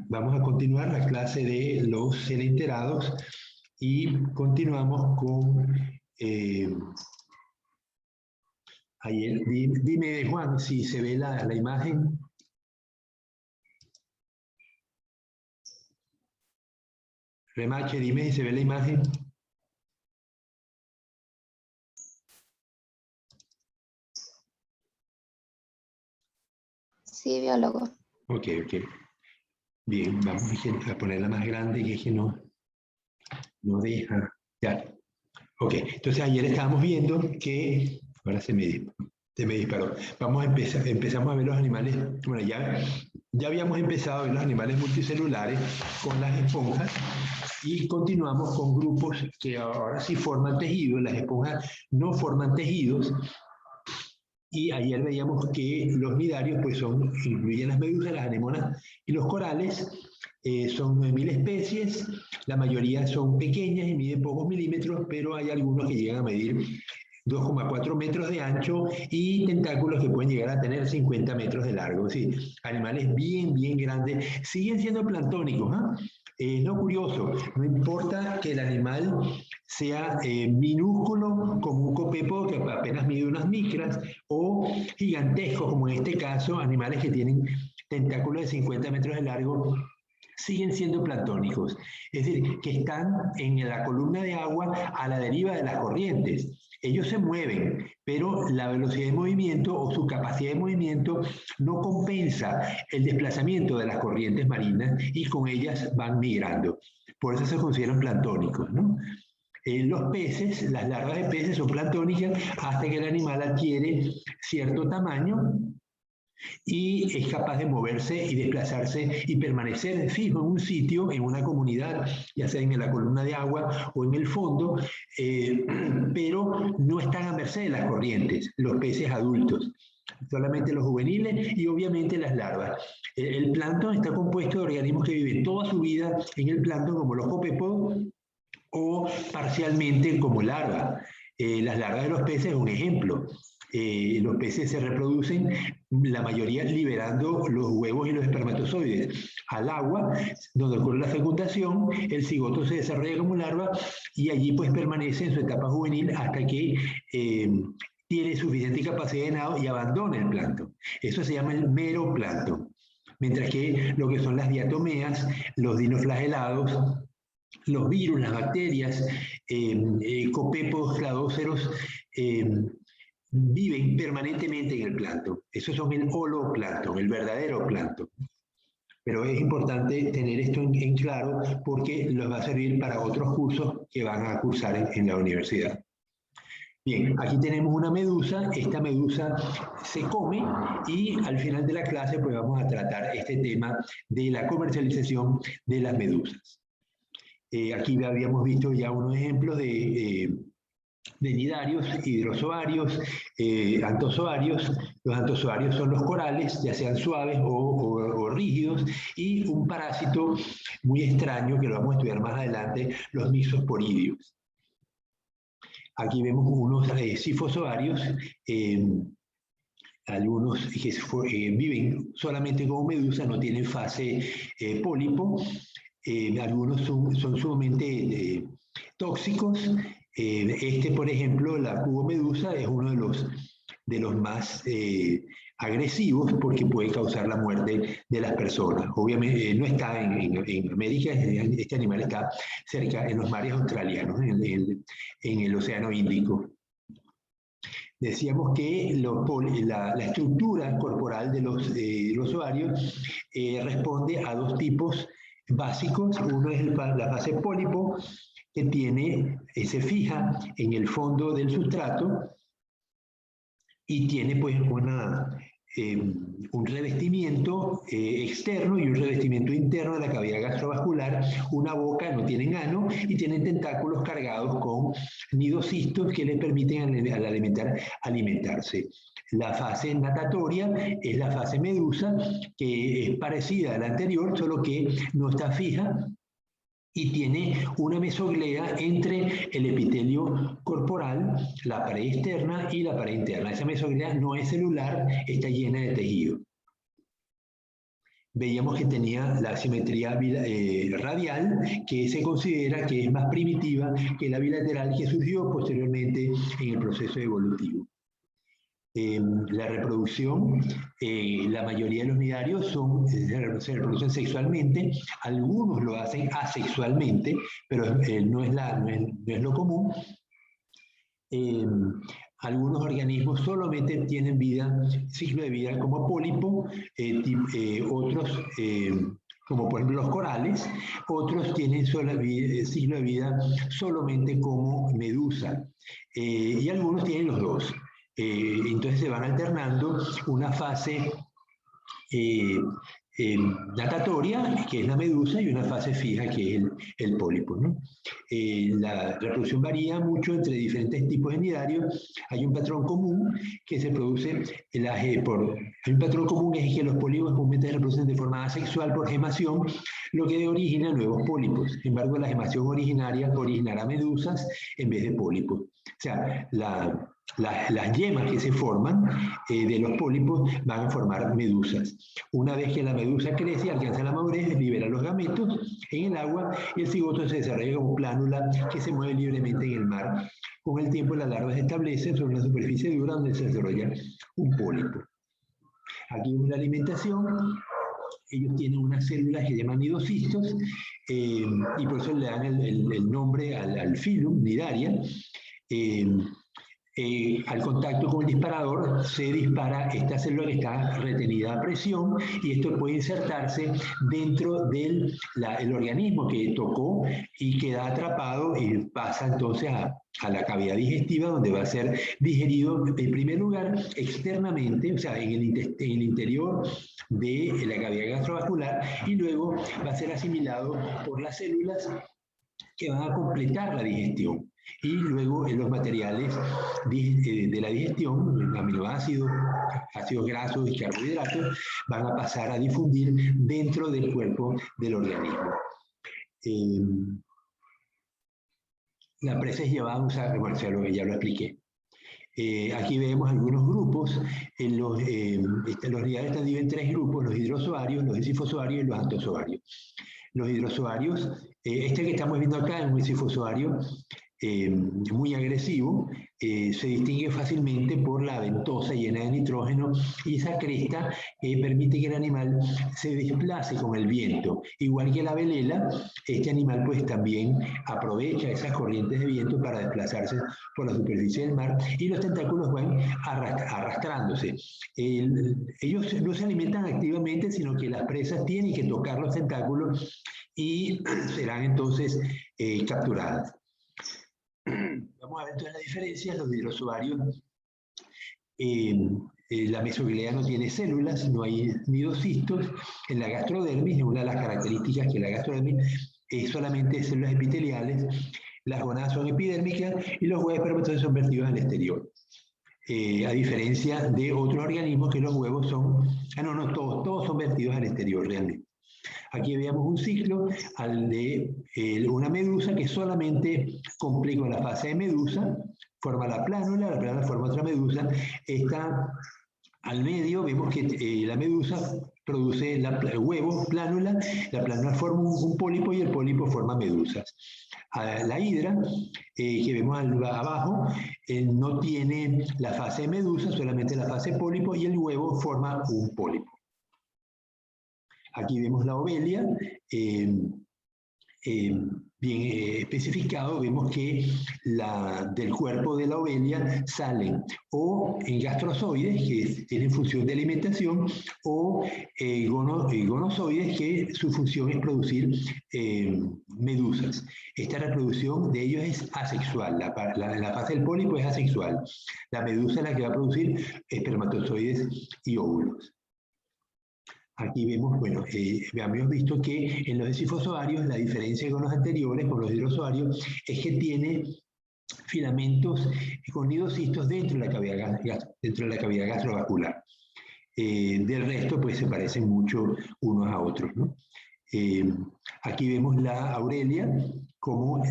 vamos a continuar la clase de los celenterados y continuamos con... ayer, dime, Juan, si se ve la imagen. Remache, dime si se ve la imagen. Sí, biólogo. Ok. Bien, vamos a ponerla más grande, que es que no deja. Ya. Ok, entonces ayer estábamos viendo que... Ahora se me disparó. Empezamos a ver los animales... Bueno, ya habíamos empezado a ver los animales multicelulares con las esponjas y continuamos con grupos que ahora sí forman tejidos. Las esponjas no forman tejidos. Y ayer veíamos que los nidarios pues incluyen las medusas, las anemonas y los corales. Son 9.000 especies, la mayoría son pequeñas y miden pocos milímetros, pero hay algunos que llegan a medir 2,4 metros de ancho y tentáculos que pueden llegar a tener 50 metros de largo. Sí, animales bien grandes. Siguen siendo planctónicos, lo curioso, no importa que el animal sea minúsculo como un copepo que apenas mide unas micras o gigantesco como en este caso, animales que tienen tentáculos de 50 metros de largo, siguen siendo planctónicos. Es decir, que están en la columna de agua a la deriva de las corrientes. Ellos se mueven, pero la velocidad de movimiento o su capacidad de movimiento no compensa el desplazamiento de las corrientes marinas y con ellas van migrando. Por eso se consideran planctónicos, ¿no? Los peces, las larvas de peces son planctónicas hasta que el animal adquiere cierto tamaño y es capaz de moverse y desplazarse y permanecer fijo en un sitio, en una comunidad, ya sea en la columna de agua o en el fondo, pero no están a merced de las corrientes, los peces adultos, solamente los juveniles y obviamente las larvas. El plancton está compuesto de organismos que viven toda su vida en el plancton, como los copepodos, o parcialmente como larvas. Las larvas de los peces es un ejemplo. Los peces se reproducen, la mayoría liberando los huevos y los espermatozoides al agua, donde ocurre la fecundación, el cigoto se desarrolla como larva y allí pues permanece en su etapa juvenil hasta que tiene suficiente capacidad de nado y abandona el plancton. Eso se llama el meroplancton. Mientras que lo que son las diatomeas, los dinoflagelados, los virus, las bacterias, copepos, cladóceros, viven permanentemente en el plancton. Esos son el holoplancton, el verdadero plancton. Pero es importante tener esto en claro porque los va a servir para otros cursos que van a cursar en la universidad. Bien, aquí tenemos una medusa. Esta medusa se come y al final de la clase pues vamos a tratar este tema de la comercialización de las medusas. Aquí habíamos visto ya unos ejemplos de nidarios, hidrozoarios, antozoarios. Los antozoarios son los corales, ya sean suaves o rígidos, y un parásito muy extraño que lo vamos a estudiar más adelante, los mixosporidios. Aquí vemos unos sifozoarios, algunos que viven solamente como medusa, no tienen fase pólipo. Algunos son sumamente tóxicos. Por ejemplo, la cubomedusa es uno de los más agresivos porque puede causar la muerte de las personas. Obviamente no está en América, este animal está cerca en los mares australianos, en el Océano Índico. Decíamos que la estructura corporal de los ovarios responde a dos tipos básicos. Uno es la fase pólipo, que se fija en el fondo del sustrato y tiene pues un revestimiento externo y un revestimiento interno de la cavidad gastrovascular, una boca, no tienen ano y tienen tentáculos cargados con nidocistos que les permiten al alimentarse. La fase natatoria es la fase medusa, que es parecida a la anterior, solo que no está fija y tiene una mesoglea entre el epitelio corporal, la pared externa y la pared interna. Esa mesoglea no es celular, está llena de tejido. veíamos que tenía la simetría radial, que se considera que es más primitiva que la bilateral que surgió posteriormente en el proceso evolutivo. La reproducción, la mayoría de los nidarios se reproducen sexualmente, algunos lo hacen asexualmente, pero no es lo común. Algunos organismos solamente tienen ciclo de vida como pólipo, otros, como por ejemplo los corales, otros tienen ciclo de vida solamente como medusa, y algunos tienen los dos. Entonces se van alternando una fase natatoria, que es la medusa, y una fase fija, que es el pólipo, ¿no? La reproducción varía mucho entre diferentes tipos de nidarios. Hay un patrón común que se produce, hay un patrón común es que los pólipos comúnmente se reproducen de forma asexual por gemación, lo que origina nuevos pólipos. Sin embargo, la gemación originaria originará medusas en vez de pólipos. O sea, las yemas que se forman de los pólipos van a formar medusas. Una vez que la medusa crece, alcanza la madurez, libera los gametos en el agua y el cigoto se desarrolla como plánula que se mueve libremente en el mar. Con el tiempo, las larvas se establecen sobre una superficie dura donde se desarrolla un pólipo. Aquí vemos la alimentación. Ellos tienen unas células que se llaman nidocistos y por eso le dan el nombre al filum, nidaria. Al contacto con el disparador se dispara esta célula que está retenida a presión y esto puede insertarse dentro del organismo que tocó y queda atrapado y pasa entonces a la cavidad digestiva, donde va a ser digerido en primer lugar externamente, o sea, en el interior de la cavidad gastrovascular, y luego va a ser asimilado por las células que van a completar la digestión. Y luego en los materiales de la digestión, aminoácidos, ácidos grasos y carbohidratos, van a pasar a difundir dentro del cuerpo del organismo. La presa es llevada a usar, bueno, ya lo expliqué. Aquí vemos algunos grupos. Los nidarios están divididos en 3 grupos: los hidrozoarios, los encifozoarios y los antozoarios. Los hidrozoarios, este que estamos viendo acá es un encifozoario muy agresivo, se distingue fácilmente por la ventosa llena de nitrógeno y esa cresta permite que el animal se desplace con el viento. Igual que la velela, este animal pues también aprovecha esas corrientes de viento para desplazarse por la superficie del mar y los tentáculos van arrastrándose. Ellos no se alimentan activamente, sino que las presas tienen que tocar los tentáculos y serán entonces capturadas. Vamos a ver entonces la diferencia. Los hidrozoarios, la mesoglea no tiene células, no hay nidocistos. En la gastrodermis, una de las características que la gastrodermis es solamente células epiteliales. Las gonadas son epidérmicas y los huevos espermatozoides son vertidos al exterior. A diferencia de otros organismos que los huevos son, todos son vertidos al exterior realmente. Aquí veamos un ciclo al de una medusa que solamente cumple con la fase de medusa, forma la plánula forma otra medusa. Está al medio, vemos que la medusa produce huevos, plánula, la plánula forma un pólipo y el pólipo forma medusas. La hidra, que vemos abajo, no tiene la fase de medusa, solamente la fase de pólipo y el huevo forma un pólipo. Aquí vemos la ovelia, bien especificado. Vemos que del cuerpo de la ovelia salen o gastrozoides, que tienen función de alimentación, o gonozoides, que su función es producir medusas. Esta reproducción de ellos es asexual. La fase del pólipo es asexual. La medusa es la que va a producir espermatozoides y óvulos. Aquí vemos, bueno, habíamos visto que en los encifozoarios la diferencia con los anteriores, con los hidrozoarios, es que tiene filamentos con nidocistos dentro de la cavidad gastrovascular. Del resto, pues se parecen mucho unos a otros, ¿no? Aquí vemos la aurelia, como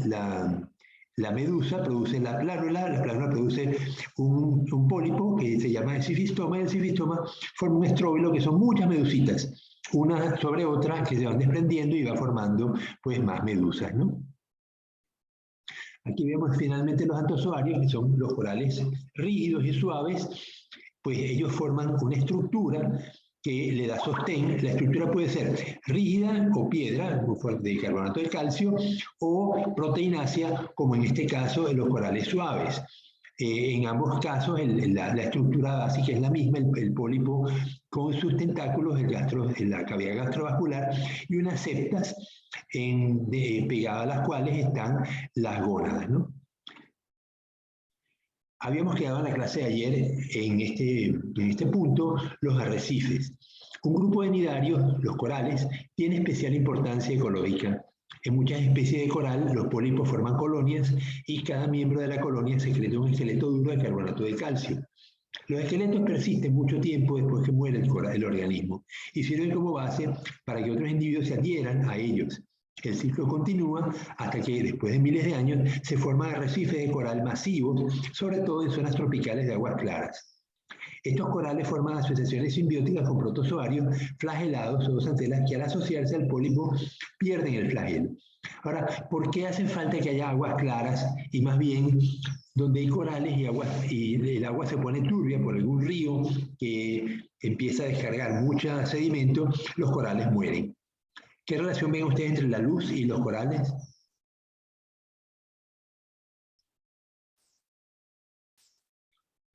la medusa produce la plánula produce un pólipo que se llama encifistoma, y el encifistoma forma un estróbilo que son muchas medusitas. una sobre otra que se van desprendiendo y va formando pues más medusas, ¿no? Aquí vemos finalmente los antozoarios, que son los corales rígidos y suaves, pues ellos forman una estructura que le da sostén. La estructura puede ser rígida o piedra, de carbonato de calcio, o proteinácea, como en este caso en los corales suaves. En ambos casos la estructura básica es la misma, el pólipo con sus tentáculos, en la cavidad gastrovascular, y unas septas pegadas a las cuales están las gónadas, ¿no? Habíamos quedado en la clase de ayer en este punto, los arrecifes. Un grupo de nidarios, los corales, tiene especial importancia ecológica. En muchas especies de coral, los pólipos forman colonias y cada miembro de la colonia secreta un esqueleto duro de carbonato de calcio. Los esqueletos persisten mucho tiempo después que muere el organismo y sirven como base para que otros individuos se adhieran a ellos. El ciclo continúa hasta que, después de miles de años, se forman arrecifes de coral masivos, sobre todo en zonas tropicales de aguas claras. Estos corales forman asociaciones simbióticas con protozoarios flagelados o zooxantelas que al asociarse al pólipo pierden el flagelo. Ahora, ¿por qué hace falta que haya aguas claras y más bien donde hay corales y el agua se pone turbia por algún río que empieza a descargar mucho sedimento, los corales mueren? ¿Qué relación ven ustedes entre la luz y los corales?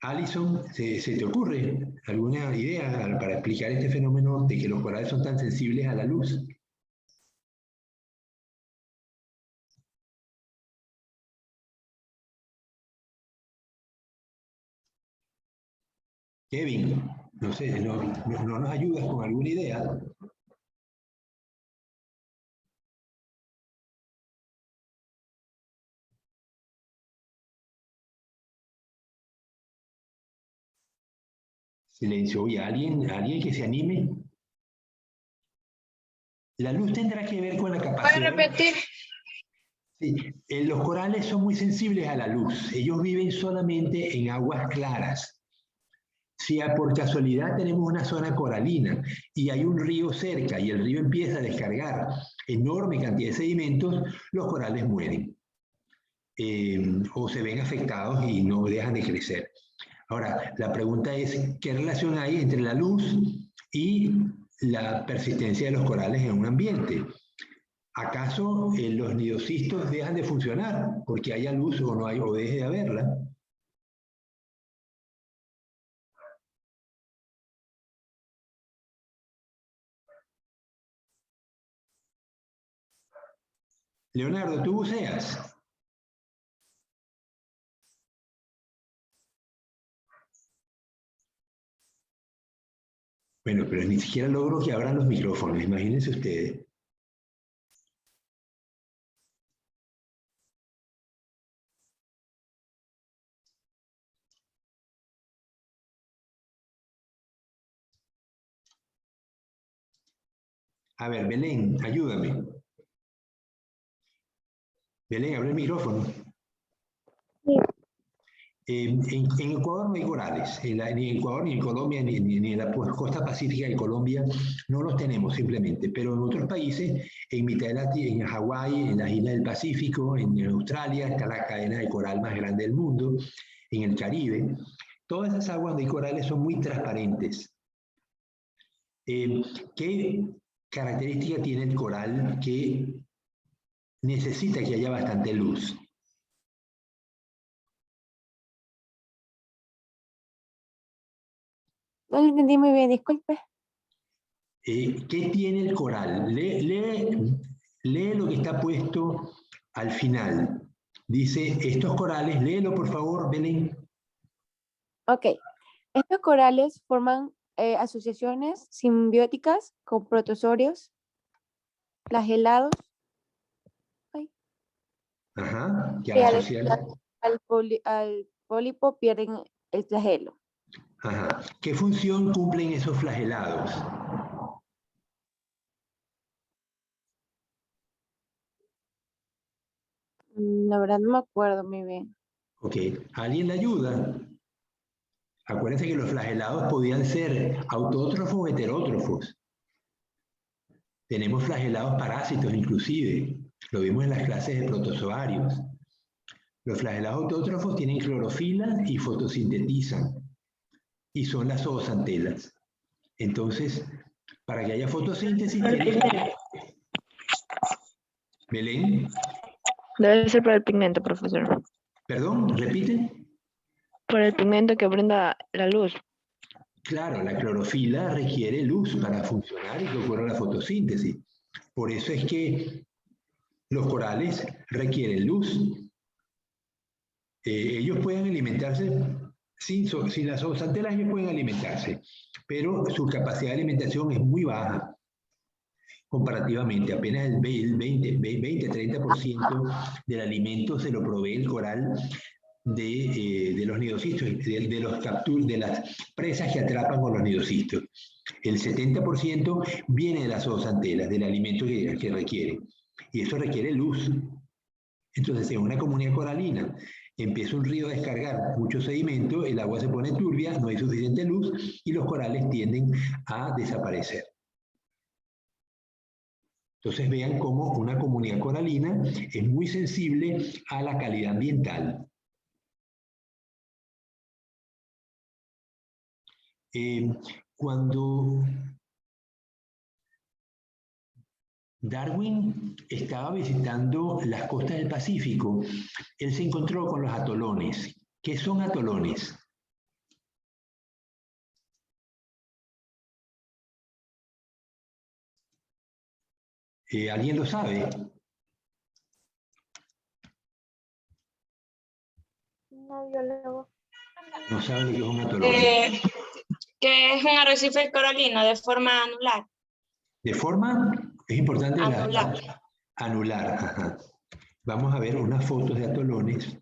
Alison, ¿se te ocurre alguna idea para explicar este fenómeno de que los corales son tan sensibles a la luz? Kevin, no sé, no nos ayudas con alguna idea. Silencio. Oye, ¿alguien que se anime? La luz tendrá que ver con la capacidad. ¿Puede repetir? Sí, los corales son muy sensibles a la luz. Ellos viven solamente en aguas claras. Si por casualidad tenemos una zona coralina y hay un río cerca y el río empieza a descargar enorme cantidad de sedimentos, los corales mueren. O se ven afectados y no dejan de crecer. Ahora, la pregunta es, ¿qué relación hay entre la luz y la persistencia de los corales en un ambiente? ¿Acaso los nidocistos dejan de funcionar porque haya luz o no hay, o deje de haberla? Leonardo, ¿tú buceas? Bueno, pero ni siquiera logro que abran los micrófonos, imagínense ustedes. A ver, Belén, ayúdame. Belén, abre el micrófono. Sí. En Ecuador no hay corales, ni en Ecuador, ni en Colombia, ni en la costa pacífica de Colombia, no los tenemos simplemente, pero en otros países, en mitad de en Hawái, en las islas del Pacífico, en Australia, está la cadena de coral más grande del mundo, en el Caribe, todas esas aguas de corales son muy transparentes. ¿Qué característica tiene el coral que necesita que haya bastante luz? No lo entendí muy bien, disculpe. ¿Qué tiene el coral? Lee lo que está puesto al final. Dice, estos corales, léelo por favor, Belén. Ok. Estos corales forman asociaciones simbióticas con protozoarios flagelados. Ay, Ajá, que que al al asociar. al pólipo pierden el flagelo. Ajá. ¿Qué función cumplen esos flagelados? La verdad no me acuerdo muy bien. Ok, ¿alguien le ayuda? Acuérdense que los flagelados podían ser autótrofos o heterótrofos. Tenemos flagelados parásitos inclusive. Lo vimos en las clases de protozoarios. Los flagelados autótrofos tienen clorofila y fotosintetizan. Y son las zooxantelas. Entonces, para que haya fotosíntesis, tiene que... Belén, Debe ser por el pigmento, profesor. perdón, repite. Por el pigmento que brinda la luz. Claro, la clorofila requiere luz para funcionar y que ocurra la fotosíntesis. Por eso es que los corales requieren luz. Ellos pueden alimentarse, sin las zooxantelas ellos pueden alimentarse, pero su capacidad de alimentación es muy baja comparativamente. Apenas el 20-30% del alimento se lo provee el coral de los nidocistos, de las presas que atrapan con los nidocistos. El 70% viene de las zooxantelas, del alimento que requiere. Y eso requiere luz. Entonces, en una comunidad coralina, empieza un río a descargar mucho sedimento, el agua se pone turbia, no hay suficiente luz y los corales tienden a desaparecer. Entonces vean cómo una comunidad coralina es muy sensible a la calidad ambiental. Cuando Darwin estaba visitando las costas del Pacífico, él se encontró con los atolones. ¿Qué son atolones? ¿Alguien lo sabe? No, biólogo. No sabe lo que es un atolón. Que es un arrecife coralino de forma anular. De forma, es importante Anular. anular. Ajá. Vamos a ver unas fotos de atolones.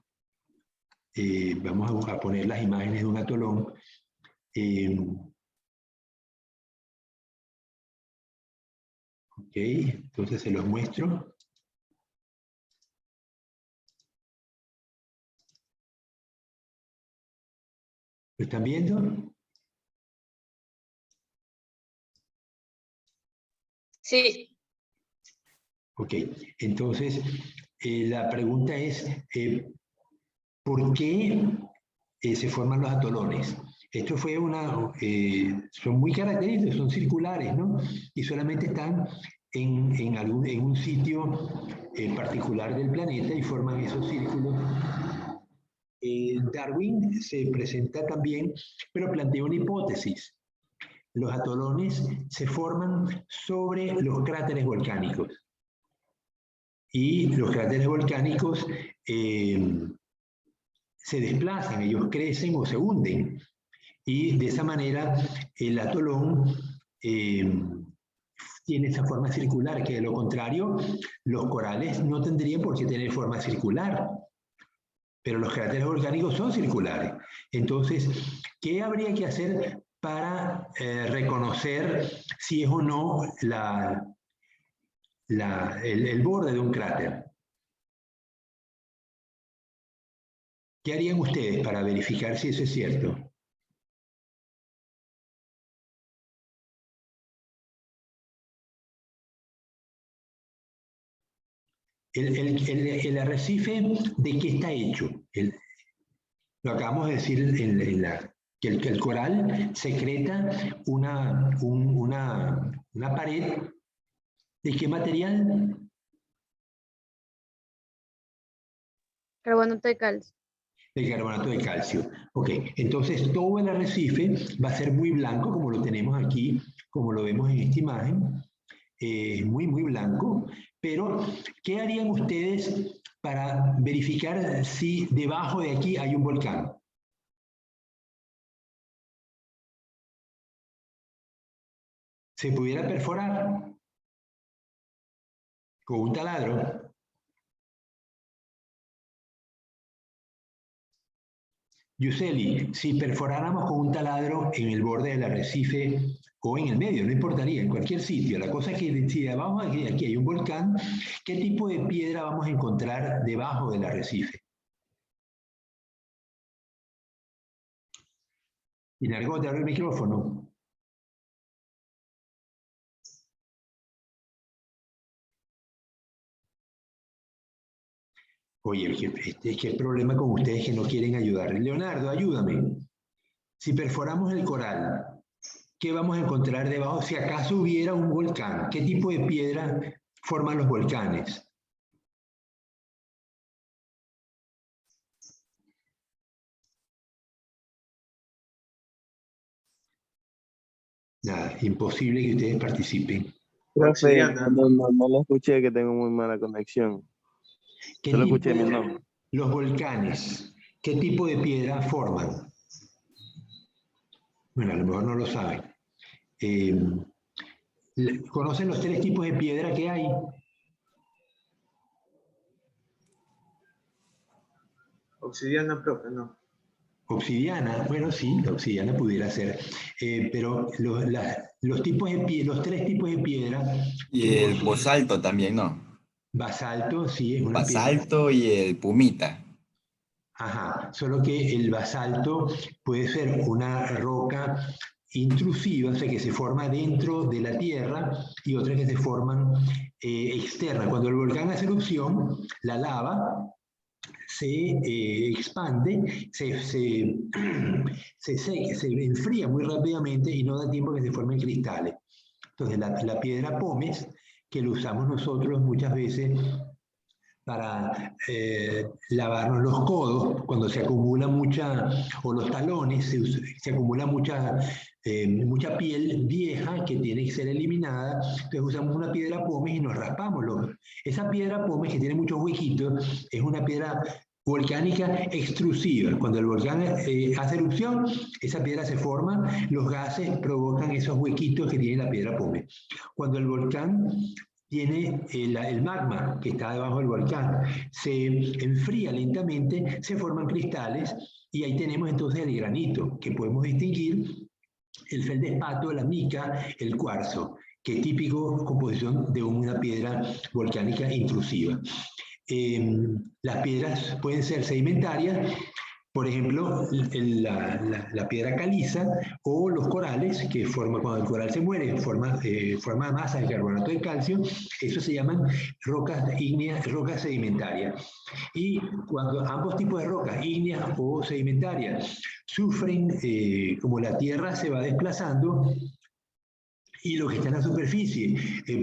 Vamos a poner las imágenes de un atolón. Ok, entonces se los muestro. ¿Lo están viendo? Sí. Ok, entonces la pregunta es, ¿por qué se forman los atolones? Esto fue son muy característicos, son circulares, ¿no? Y solamente están en un sitio particular del planeta y forman esos círculos. Darwin se presenta también, pero plantea una hipótesis. Los atolones se forman sobre los cráteres volcánicos. Y los cráteres volcánicos se desplazan, ellos crecen o se hunden. Y de esa manera el atolón tiene esa forma circular, que de lo contrario los corales no tendrían por qué tener forma circular. Pero los cráteres volcánicos son circulares. Entonces, ¿qué habría que hacer para reconocer si es o no el borde de un cráter? ¿Qué harían ustedes para verificar si eso es cierto? El arrecife, ¿de qué está hecho? Lo acabamos de decir que el coral secreta una pared. ¿De qué material? Carbonato de calcio. De carbonato de calcio. Ok, entonces todo el arrecife va a ser muy blanco, como lo tenemos aquí, como lo vemos en esta imagen. Muy, muy blanco. Pero, ¿qué harían ustedes para verificar si debajo de aquí hay un volcán? ¿Se pudiera perforar con un taladro? Yuseli, si perforáramos con un taladro en el borde del arrecife o en el medio, no importaría, en cualquier sitio. La cosa es que si debajo de aquí hay un volcán, ¿qué tipo de piedra vamos a encontrar debajo del arrecife? Y Nargot, te abre el micrófono. Oye, ¿qué problema con ustedes que no quieren ayudar? Leonardo, ayúdame. Si perforamos el coral, ¿qué vamos a encontrar debajo? Si acaso hubiera un volcán, ¿qué tipo de piedra forman los volcanes? Nada, imposible que ustedes participen. Profe, Obsidiana. no lo escuché, que tengo muy mala conexión. ¿Qué Solo tipo escuché mi de- nombre. Los volcanes, ¿qué tipo de piedra forman? Bueno, a lo mejor no lo saben. ¿Conocen los 3 tipos de piedra que hay? Obsidiana, profe, no. Obsidiana, bueno, sí, la obsidiana pudiera ser, pero los 3 tipos de piedra, Y que el basalto también, ¿no? basalto, sí, es una piedra. Basalto y el pumita. Ajá, solo que el basalto puede ser una roca intrusiva, o sea, que se forma dentro de la tierra, y otras que se forman externas. Cuando el volcán hace erupción, la lava se expande, se enfría muy rápidamente y no da tiempo que se formen cristales. Entonces, la piedra pómez, que lo usamos nosotros muchas veces para lavarnos los codos, cuando se acumula mucha, o los talones, se acumula mucha piel vieja que tiene que ser eliminada, entonces usamos una piedra pómez y nos raspamos. Esa piedra pómez, que tiene muchos huequitos, es una piedra volcánica extrusiva. Cuando el volcán hace erupción, esa piedra se forma, los gases provocan esos huequitos que tiene la piedra pómez. Cuando el volcán tiene el magma que está debajo del volcán, se enfría lentamente, se forman cristales y ahí tenemos entonces el granito, que podemos distinguir el feldespato, la mica, el cuarzo, que es típico composición de una piedra volcánica intrusiva. Las piedras pueden ser sedimentarias, por ejemplo, la piedra caliza o los corales, que cuando el coral se muere, forma masa de carbonato de calcio, eso se llaman rocas ígneas, rocas sedimentarias. Y cuando ambos tipos de rocas, ígneas o sedimentarias, sufren, como la tierra se va desplazando, y lo que está en la superficie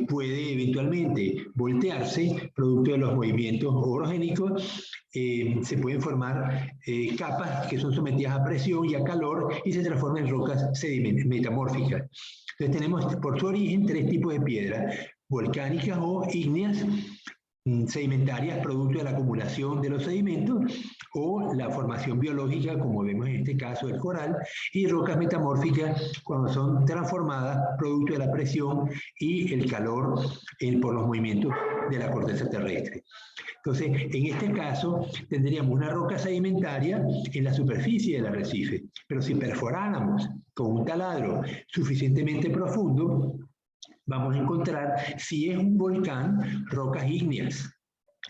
puede eventualmente voltearse, producto de los movimientos orogénicos, se pueden formar capas que son sometidas a presión y a calor y se transforman en rocas metamórficas. Entonces tenemos por su origen 3 tipos de piedra: volcánicas o ígneas, sedimentarias, producto de la acumulación de los sedimentos, o la formación biológica, como vemos en este caso el coral, y rocas metamórficas cuando son transformadas producto de la presión y el calor por los movimientos de la corteza terrestre. Entonces, en este caso, tendríamos una roca sedimentaria en la superficie del arrecife, pero si perforáramos con un taladro suficientemente profundo, vamos a encontrar, si es un volcán, rocas ígneas,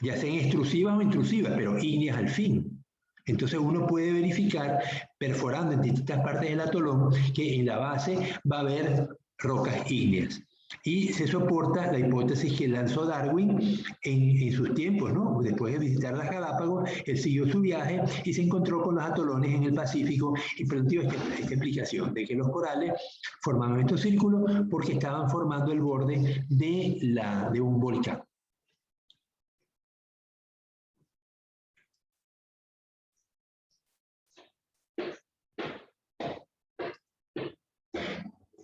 ya sean extrusivas o intrusivas, pero ígneas al fin. Entonces uno puede verificar, perforando en distintas partes del atolón, que en la base va a haber rocas ígneas. Y se soporta la hipótesis que lanzó Darwin en sus tiempos, ¿no? Después de visitar las Galápagos, él siguió su viaje y se encontró con los atolones en el Pacífico y planteó esta explicación de que los corales formaban estos círculos porque estaban formando el borde de un volcán.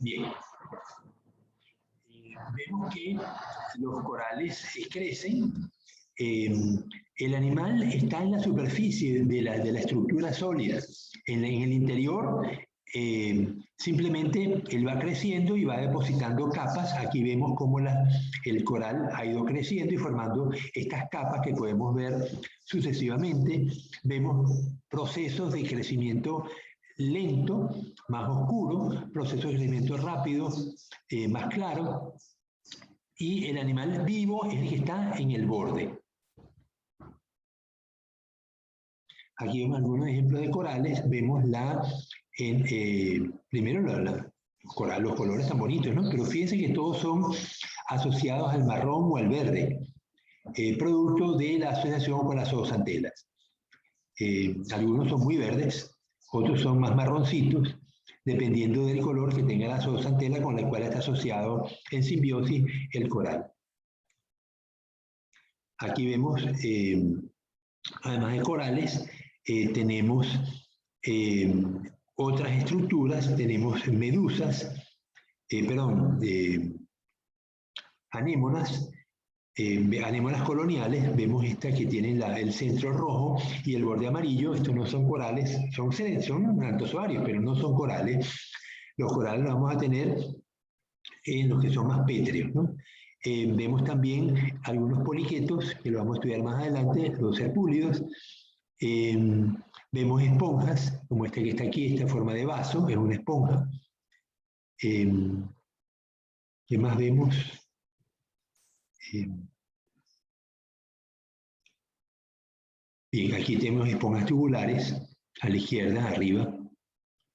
Bien. Vemos que los corales crecen. El animal está en la superficie de la estructura sólida. En el interior, simplemente él va creciendo y va depositando capas. Aquí vemos cómo el coral ha ido creciendo y formando estas capas que podemos ver sucesivamente. Vemos procesos de crecimiento lento, más oscuro, procesos de crecimiento rápido, más claro, y el animal vivo es el que está en el borde. Aquí vemos algunos ejemplos de corales, vemos primero los colores tan bonitos, ¿no? Pero fíjense que todos son asociados al marrón o al verde. producto de la asociación con las zooxantelas. Algunos son muy verdes, otros son más marroncitos, dependiendo del color que tenga la zooxantela con la cual está asociado en simbiosis el coral. Aquí vemos, además de corales, tenemos otras estructuras, tenemos medusas, anémonas, anémonas coloniales. Vemos esta que tiene el centro rojo y el borde amarillo. Estos no son corales, son anthozoarios, pero no son corales. Los corales los vamos a tener en los que son más pétreos, ¿no? Vemos también algunos poliquetos, que lo vamos a estudiar más adelante, los serpúlidos. Vemos esponjas, como esta que está aquí, esta forma de vaso, es una esponja. ¿Qué más vemos? Bien, aquí tenemos esponjas tubulares, a la izquierda, arriba,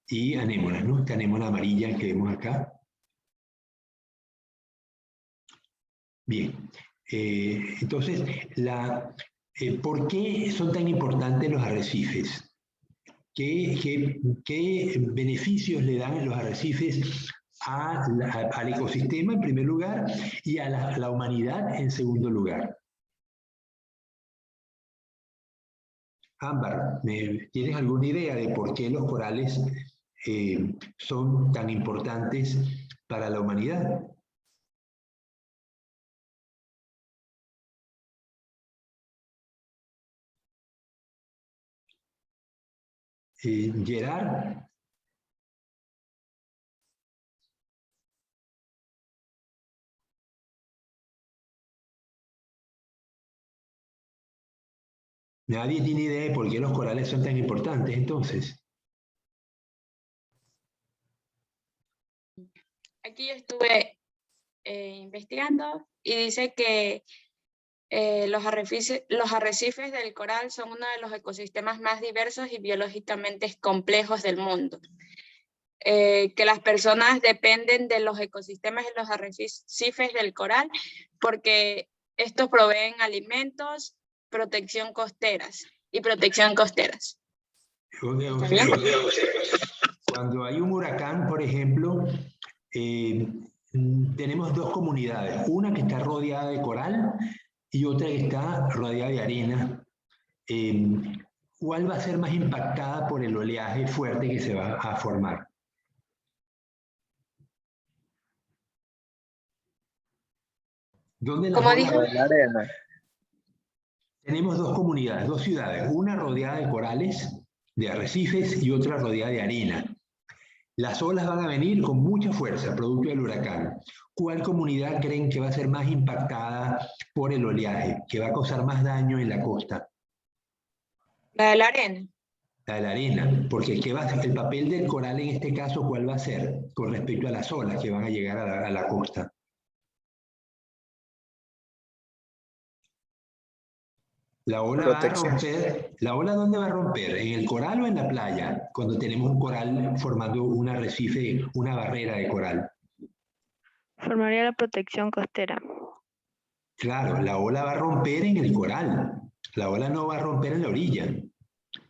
y anémonas, ¿no? Esta anémona amarilla que vemos acá. Bien, entonces, ¿por qué son tan importantes los arrecifes? ¿Qué beneficios le dan los arrecifes al ecosistema en primer lugar y a la humanidad en segundo lugar? Ámbar, ¿tienes alguna idea de por qué los corales son tan importantes para la humanidad? Gerard. Nadie tiene idea de por qué los corales son tan importantes, entonces. Aquí yo estuve investigando y dice que los arrecifes del coral son uno de los ecosistemas más diversos y biológicamente complejos del mundo. Que las personas dependen de los ecosistemas y los arrecifes del coral porque estos proveen alimentos, protección costeras. Cuando hay un huracán, por ejemplo, tenemos dos comunidades, una que está rodeada de coral y otra que está rodeada de arena. ¿Cuál va a ser más impactada por el oleaje fuerte que se va a formar? ¿Dónde Como dijo, La arena. Tenemos dos comunidades, dos ciudades, una rodeada de corales, de arrecifes, y otra rodeada de arena. Las olas van a venir con mucha fuerza, producto del huracán. ¿Cuál comunidad creen que va a ser más impactada por el oleaje, que va a causar más daño en la costa? la de la arena. La de la arena, porque el papel del coral en este caso, ¿cuál va a ser con respecto a las olas que van a llegar a la costa? La ola va a romper. ¿La ola dónde va a romper? ¿En el coral o en la playa? Cuando tenemos un coral formando un arrecife, una barrera de coral. Formaría la protección costera. Claro, la ola va a romper en el coral. La ola no va a romper en la orilla.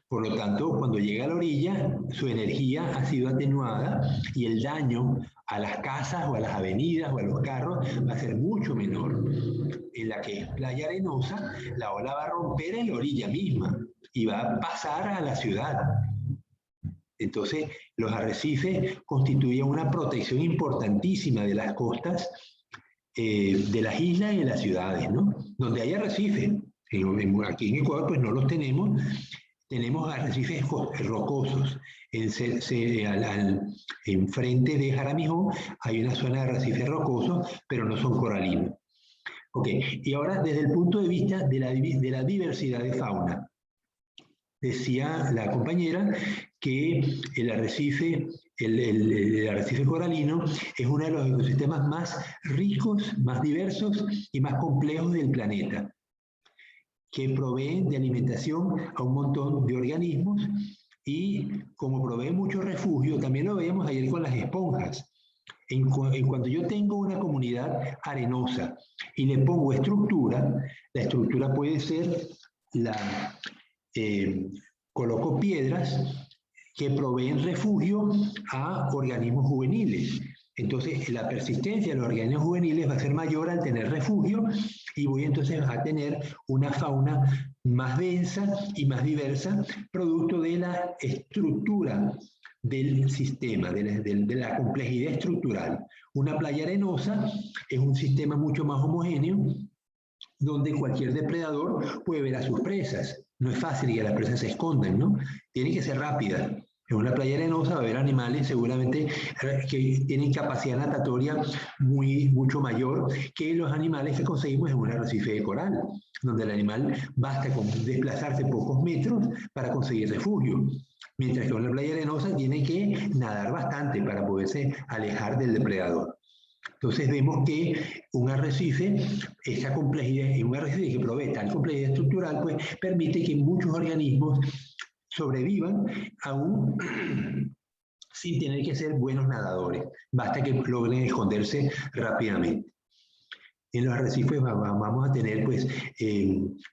Por lo tanto, cuando llega a la orilla, su energía ha sido atenuada y el daño a las casas o a las avenidas o a los carros va a ser mucho menor. En la que es playa arenosa, la ola va a romper en la orilla misma y va a pasar a la ciudad. Entonces, los arrecifes constituyen una protección importantísima de las costas, de las islas y de las ciudades, ¿no? Donde hay arrecifes. Aquí en Ecuador pues no los tenemos. Tenemos arrecifes rocosos. Enfrente de Jaramijón hay una zona de arrecifes rocosos, pero no son coralinos. Ok, y ahora desde el punto de vista de la diversidad de fauna. Decía la compañera que el arrecife coralino es uno de los ecosistemas más ricos, más diversos y más complejos del planeta, que proveen de alimentación a un montón de organismos y como provee mucho refugio, también lo veíamos ayer con las esponjas. En cuanto yo tengo una comunidad arenosa y le pongo estructura, La estructura puede ser coloco piedras que proveen refugio a organismos juveniles. Entonces, la persistencia de los organismos juveniles va a ser mayor al tener refugio y voy entonces a tener una fauna más densa y más diversa, producto de la estructura del sistema, de la complejidad estructural. Una playa arenosa es un sistema mucho más homogéneo, donde cualquier depredador puede ver a sus presas. No es fácil que las presas se escondan, ¿no? Tienen que ser rápidas. En una playa arenosa va a haber animales seguramente que tienen capacidad natatoria mucho mayor que los animales que conseguimos en un arrecife de coral, donde el animal basta con desplazarse pocos metros para conseguir refugio. Mientras que en una playa arenosa tiene que nadar bastante para poderse alejar del depredador. Entonces vemos que un arrecife, esa complejidad, y un arrecife que provee tal complejidad estructural, pues permite que muchos organismos sobrevivan aún sin tener que ser buenos nadadores. Basta que logren esconderse rápidamente. En los arrecifes vamos a tener pues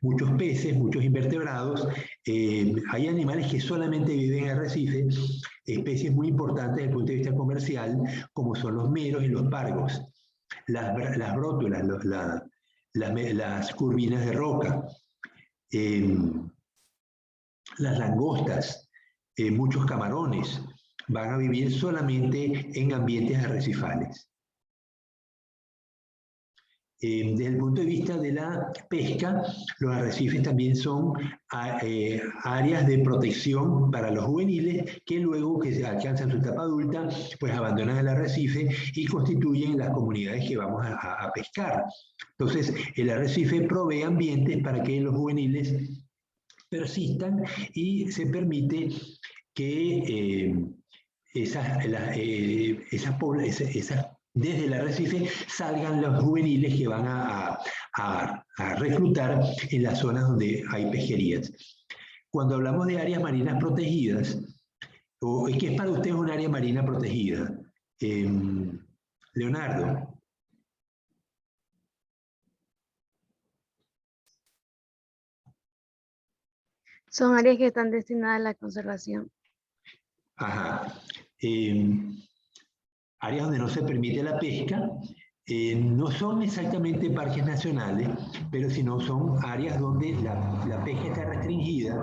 muchos peces, muchos invertebrados. Hay animales que solamente viven en arrecifes, especies muy importantes desde el punto de vista comercial, como son los meros y los pargos, las brótolas, las curvinas de roca, las langostas, muchos camarones, van a vivir solamente en ambientes arrecifales. Desde el punto de vista de la pesca, los arrecifes también son áreas de protección para los juveniles que luego que alcanzan su etapa adulta, pues abandonan el arrecife y constituyen las comunidades que vamos a pescar. Entonces, el arrecife provee ambientes para que los juveniles persistan y se permite que desde el arrecife salgan los juveniles que van a reclutar en las zonas donde hay pesquerías. Cuando hablamos de áreas marinas protegidas, ¿qué es para ustedes una área marina protegida? Leonardo. Son áreas que están destinadas a la conservación. Ajá. Áreas donde no se permite la pesca, no son exactamente parques nacionales, pero sino son áreas donde la pesca está restringida,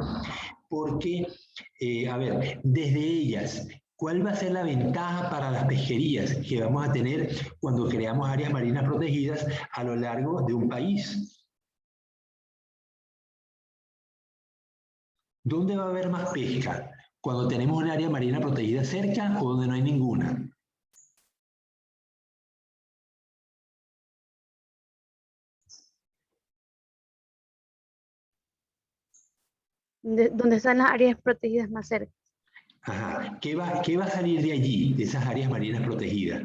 porque, a ver, desde ellas, ¿cuál va a ser la ventaja para las pesquerías que vamos a tener cuando creamos áreas marinas protegidas a lo largo de un país? ¿Dónde va a haber más pesca? ¿Cuando tenemos un área marina protegida cerca o donde no hay ninguna? Donde están las áreas protegidas más cerca. Ajá. ¿Qué va a salir de allí, de esas áreas marinas protegidas,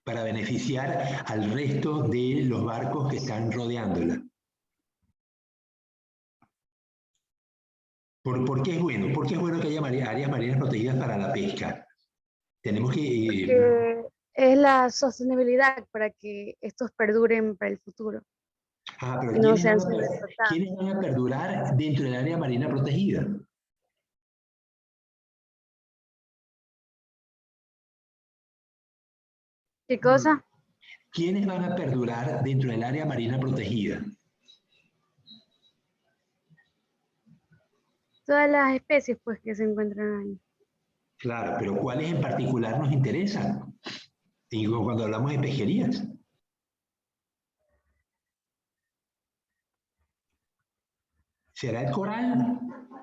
para beneficiar al resto de los barcos que están rodeándola? ¿Por qué es bueno? ¿Por qué es bueno que haya áreas marinas protegidas para la pesca? Tenemos que... Porque es la sostenibilidad para que estos perduren para el futuro. pero Y no sean sobreexplotados. ¿quiénes van a perdurar dentro del área marina protegida? ¿Qué cosa? ¿Quiénes van a perdurar dentro del área marina protegida? Todas las especies pues que se encuentran ahí. Claro, pero ¿cuáles en particular nos interesan? Digo, cuando hablamos de pesquerías. ¿Será el coral?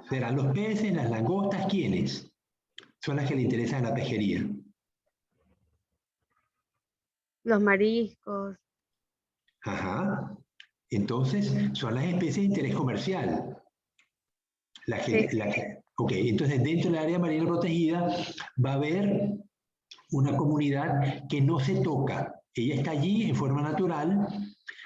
¿Serán los peces, las langostas? ¿Quiénes? Son las que le interesan a la pesquería. Los mariscos. Ajá. Entonces, son las especies de interés comercial. Ok, entonces dentro del área marina protegida va a haber una comunidad que no se toca. Ella está allí en forma natural.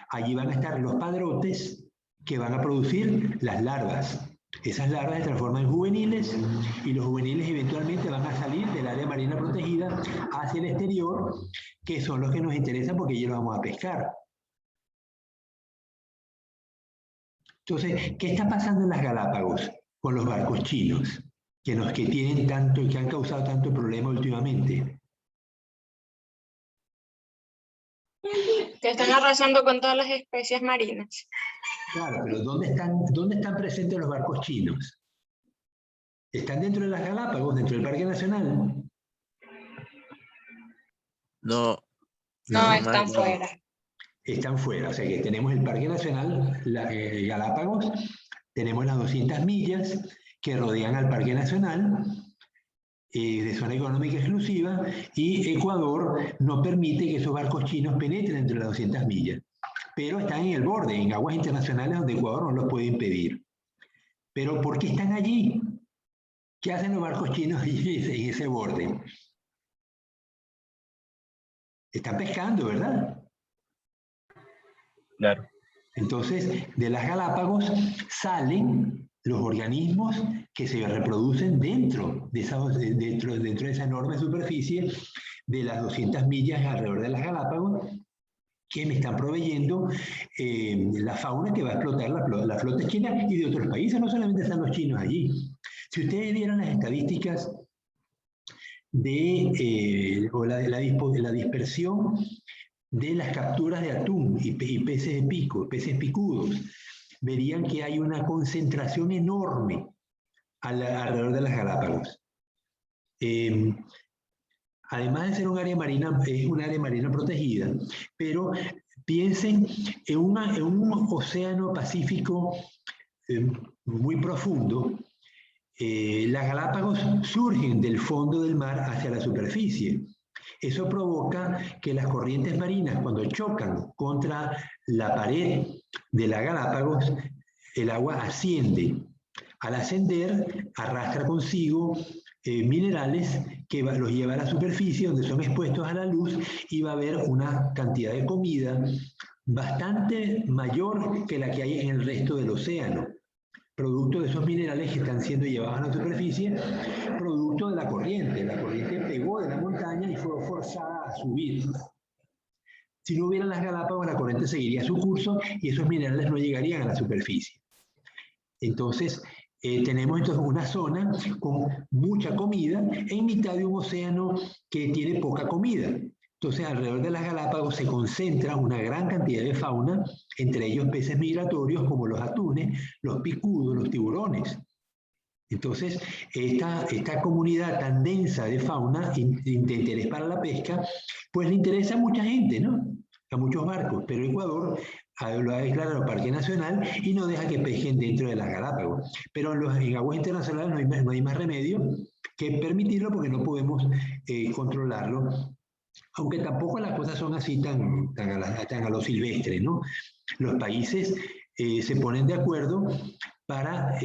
Allí van a estar los padrotes que van a producir las larvas. Esas larvas se transforman en juveniles y los juveniles eventualmente van a salir del área marina protegida hacia el exterior, que son los que nos interesan porque ellos los vamos a pescar. Entonces, ¿qué está pasando en las Galápagos con los barcos chinos que tienen tanto y que han causado tanto problema últimamente? Que están arrasando con todas las especies marinas. Claro, pero ¿dónde están presentes los barcos chinos? ¿Están dentro de las Galápagos, dentro del Parque Nacional? No, No, no, están no. fuera. Están fuera, o sea que tenemos el Parque Nacional Galápagos, tenemos las 200 millas que rodean al Parque Nacional de zona económica exclusiva, y Ecuador no permite que esos barcos chinos penetren entre las 200 millas, pero están en el borde, en aguas internacionales donde Ecuador no los puede impedir. Pero ¿por qué están allí? ¿Qué hacen los barcos chinos en ese borde? Están pescando, ¿verdad? Claro. Entonces, de las Galápagos salen los organismos que se reproducen dentro de esa enorme superficie de las 200 millas alrededor de las Galápagos, que me están proveyendo la fauna que va a explotar la flota china y de otros países, no solamente están los chinos allí. Si ustedes vieran las estadísticas la dispersión de las capturas de atún y peces de pico, peces picudos, verían que hay una concentración enorme alrededor de las Galápagos. Además de ser un área marina, es un área marina protegida, pero piensen en un océano Pacífico muy profundo. Las Galápagos surgen del fondo del mar hacia la superficie. Eso provoca que las corrientes marinas, cuando chocan contra la pared de las Galápagos, el agua asciende. Al ascender, arrastra consigo minerales que los lleva a la superficie, donde son expuestos a la luz, y va a haber una cantidad de comida bastante mayor que la que hay en el resto del océano, producto de esos minerales que están siendo llevados a la superficie, producto de la corriente. La corriente pegó de la montaña y fue forzada a subir. Si no hubieran las Galápagos, la corriente seguiría su curso y esos minerales no llegarían a la superficie. Entonces, tenemos entonces una zona con mucha comida en mitad de un océano que tiene poca comida. Entonces, alrededor de las Galápagos se concentra una gran cantidad de fauna, entre ellos peces migratorios como los atunes, los picudos, los tiburones. Entonces, esta comunidad tan densa de fauna de interés para la pesca, pues le interesa a mucha gente, ¿no? A muchos barcos, pero Ecuador lo ha declarado Parque Nacional y no deja que pesquen dentro de las Galápagos. Pero en aguas internacionales no hay más remedio que permitirlo porque no podemos controlarlo, aunque tampoco las cosas son así tan a lo silvestre, ¿no? Los países se ponen de acuerdo para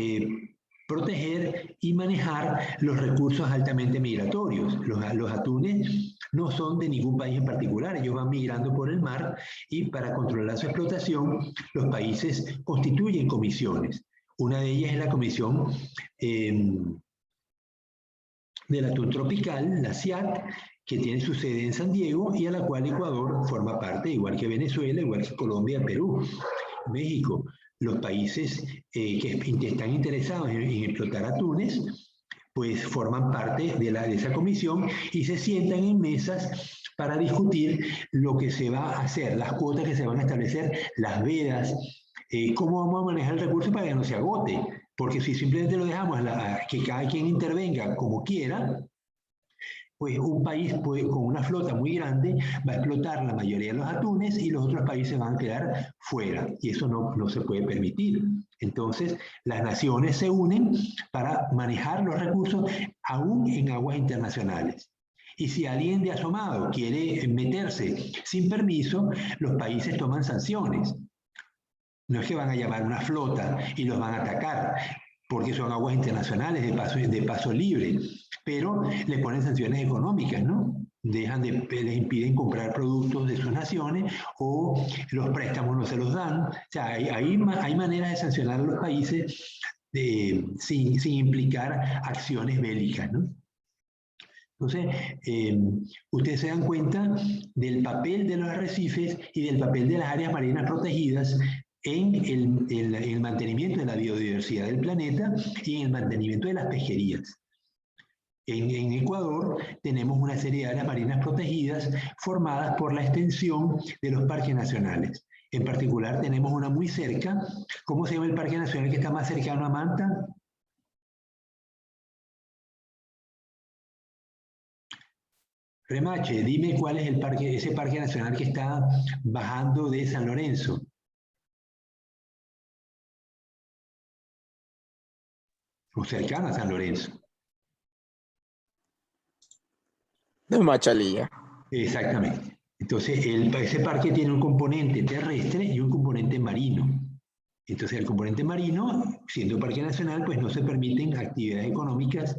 proteger y manejar los recursos altamente migratorios. Los atunes no son de ningún país en particular, ellos van migrando por el mar y para controlar su explotación los países constituyen comisiones. Una de ellas es la Comisión del Atún Tropical, la CIAT, que tiene su sede en San Diego y a la cual Ecuador forma parte, igual que Venezuela, igual que Colombia, Perú, México. Los países que están interesados en explotar atunes, pues forman parte de esa comisión y se sientan en mesas para discutir lo que se va a hacer, las cuotas que se van a establecer, las vedas, cómo vamos a manejar el recurso para que no se agote. Porque si simplemente lo dejamos que cada quien intervenga como quiera, pues un país con una flota muy grande va a explotar la mayoría de los atunes y los otros países van a quedar fuera. Y eso no se puede permitir. Entonces, las naciones se unen para manejar los recursos aún en aguas internacionales. Y si alguien de asomado quiere meterse sin permiso, los países toman sanciones. No es que van a llamar una flota y los van a atacar, porque son aguas internacionales de paso libre, pero le ponen sanciones económicas, ¿no? Les impiden comprar productos de sus naciones o los préstamos no se los dan. O sea, hay maneras de sancionar a los países sin implicar acciones bélicas, ¿no? Entonces, ustedes se dan cuenta del papel de los arrecifes y del papel de las áreas marinas protegidas en el mantenimiento de la biodiversidad del planeta y en el mantenimiento de las pesquerías. En Ecuador tenemos una serie de áreas marinas protegidas formadas por la extensión de los parques nacionales. En particular tenemos una muy cerca. ¿Cómo se llama el parque nacional que está más cercano a Manta? Remache, dime cuál es el parque, ese parque nacional que está bajando de San Lorenzo. O cercano a San Lorenzo. De Machalilla. Exactamente. Entonces, ese parque tiene un componente terrestre y un componente marino. Entonces, el componente marino, siendo parque nacional, pues no se permiten actividades económicas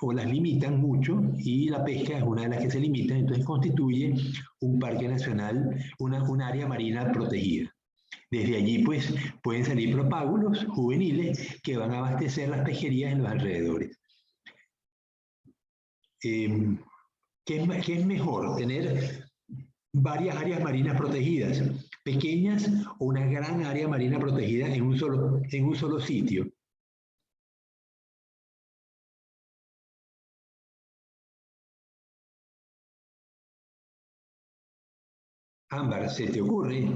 o las limitan mucho, y la pesca es una de las que se limita. Entonces constituye un parque nacional, un área marina protegida. Desde allí pues pueden salir propágulos juveniles que van a abastecer las pesquerías en los alrededores. ¿Qué es mejor? ¿Tener varias áreas marinas protegidas, pequeñas, o una gran área marina protegida en un solo sitio? Ámbar, ¿se te ocurre?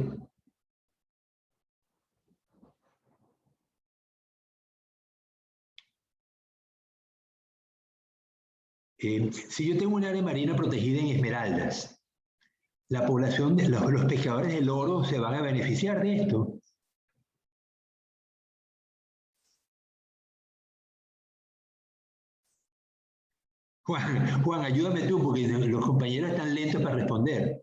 Si yo tengo un área marina protegida en Esmeraldas, la población de los pescadores del oro se van a beneficiar de esto. Juan, ayúdame tú, porque los compañeros están lentos para responder.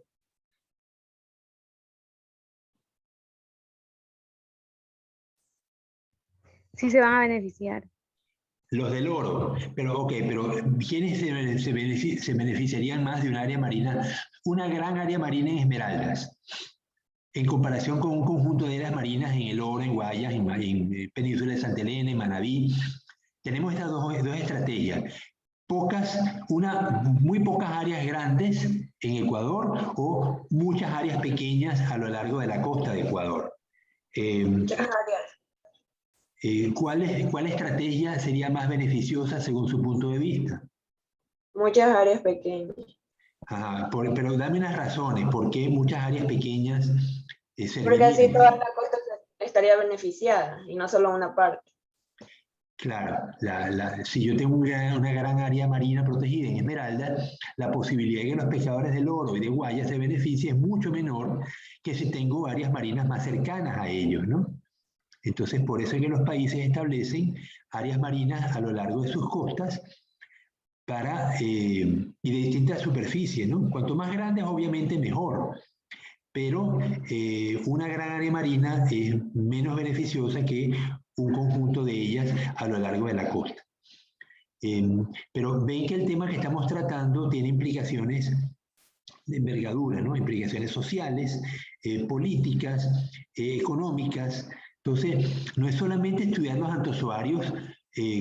Sí se van a beneficiar. Los del oro, pero ¿quiénes se beneficiarían más de un área marina? Una gran área marina en Esmeraldas, en comparación con un conjunto de áreas marinas en el oro, en Guayas, en Península de Santa Elena, en Manabí. Tenemos estas dos estrategias. Muy pocas áreas grandes en Ecuador o muchas áreas pequeñas a lo largo de la costa de Ecuador. ¿Cuál estrategia sería más beneficiosa según su punto de vista? Muchas áreas pequeñas. Pero dame unas razones, ¿por qué muchas áreas pequeñas Porque así servirían? toda la costa estaría beneficiada y no solo una parte. Claro, si yo tengo una gran área marina protegida en Esmeralda, la posibilidad de que los pescadores del oro y de Guayas se beneficien es mucho menor que si tengo áreas marinas más cercanas a ellos, ¿no? Entonces, por eso es que los países establecen áreas marinas a lo largo de sus costas y de distintas superficies, ¿no? Cuanto más grandes, obviamente, mejor. Pero una gran área marina es menos beneficiosa que un conjunto de ellas a lo largo de la costa. Pero ven que el tema que estamos tratando tiene implicaciones de envergadura, ¿no? Implicaciones sociales, políticas, económicas. Entonces, no es solamente estudiar los antozoarios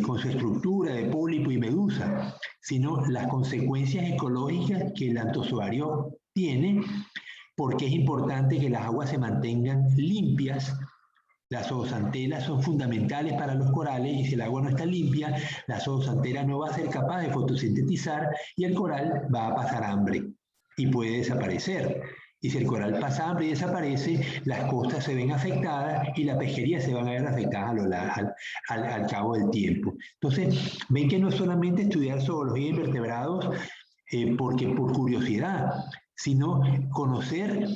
con su estructura de pólipo y medusa, sino las consecuencias ecológicas que el antozoario tiene, porque es importante que las aguas se mantengan limpias. Las zooxantelas son fundamentales para los corales, y si el agua no está limpia, la zooxantela no va a ser capaz de fotosintetizar y el coral va a pasar hambre y puede desaparecer. Y si el coral pasa hambre y desaparece, las costas se ven afectadas y la pesquería se van a ver afectadas al cabo del tiempo. Entonces, ven que no solamente estudiar zoología de invertebrados porque por curiosidad, sino conocer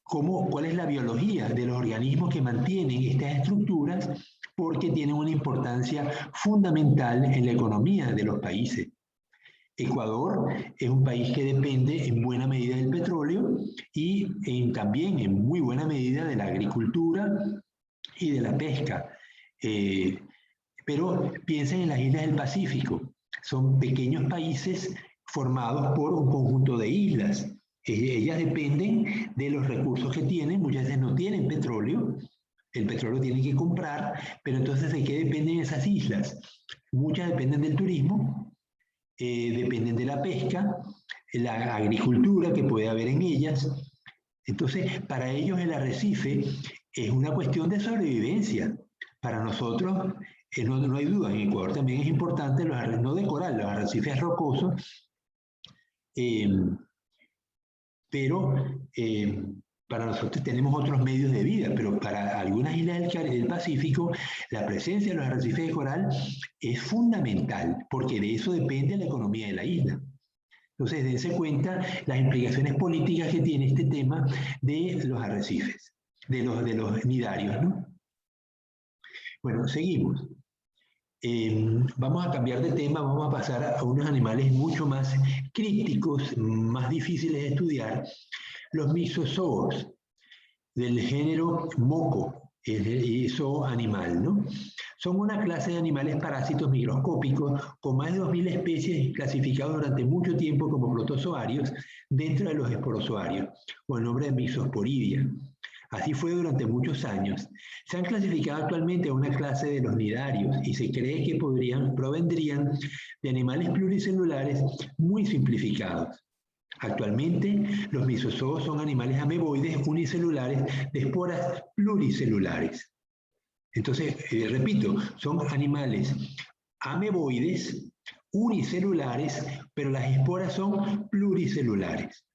cuál es la biología de los organismos que mantienen estas estructuras, porque tienen una importancia fundamental en la economía de los países. Ecuador es un país que depende en buena medida del petróleo y también en muy buena medida de la agricultura y de la pesca. Pero piensen en las islas del Pacífico. Son pequeños países formados por un conjunto de islas. Ellas dependen de los recursos que tienen, muchas veces no tienen petróleo, el petróleo tienen que comprar, pero entonces ¿de qué dependen esas islas? Muchas dependen del turismo, dependen de la pesca, la agricultura que puede haber en ellas, Entonces, para ellos el arrecife es una cuestión de sobrevivencia. Para nosotros, no hay duda, en Ecuador también es importante, no de coral, los arrecifes rocosos, pero para nosotros tenemos otros medios de vida, pero para algunas islas del Pacífico, la presencia de los arrecifes de coral es fundamental, porque de eso depende la economía de la isla. Entonces, dense cuenta las implicaciones políticas que tiene este tema de los arrecifes, de los nidarios, ¿no? Bueno, seguimos. Vamos a cambiar de tema, vamos a pasar a unos animales mucho más crípticos, más difíciles de estudiar, los misozoos, del género Moco, el zoo animal, ¿no? Son una clase de animales parásitos microscópicos con más de 2000 especies clasificados durante mucho tiempo como protozoarios dentro de los esporozoarios, con el nombre de Mixosporidia. Así fue durante muchos años. Se han clasificado actualmente a una clase de los nidarios y se cree que provendrían de animales pluricelulares muy simplificados. Actualmente, los misozoos son animales ameboides unicelulares de esporas pluricelulares. Entonces, repito, son animales ameboides unicelulares, pero las esporas son pluricelulares.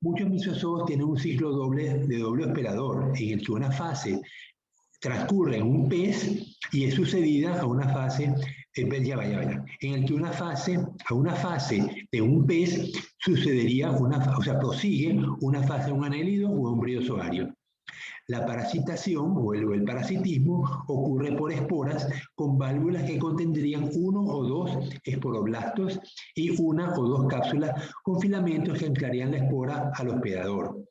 Muchos misozoos tienen un ciclo de doble hospedador, en el que una fase transcurre en un pez y es sucedida a una fase, en el que a una fase de un pez sucedería prosigue una fase de un anélido o un briozoario. La parasitación o el parasitismo ocurre por esporas con válvulas que contendrían 1 o 2 esporoblastos y 1 o 2 cápsulas con filamentos que anclarían la espora al hospedador.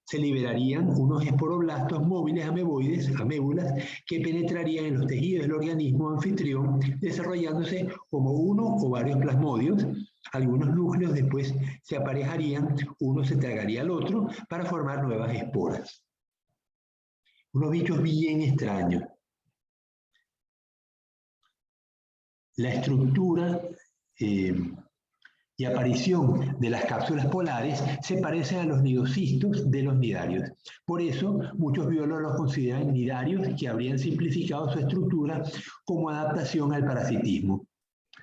Se liberarían unos esporoblastos móviles amébulas, que penetrarían en los tejidos del organismo anfitrión, desarrollándose como uno o varios plasmodios. Algunos núcleos después se aparejarían, uno se tragaría al otro para formar nuevas esporas. Unos bichos bien extraños. La estructura y aparición de las cápsulas polares se parecen a los nidocistos de los nidarios. Por eso, muchos biólogos los consideran nidarios que habrían simplificado su estructura como adaptación al parasitismo.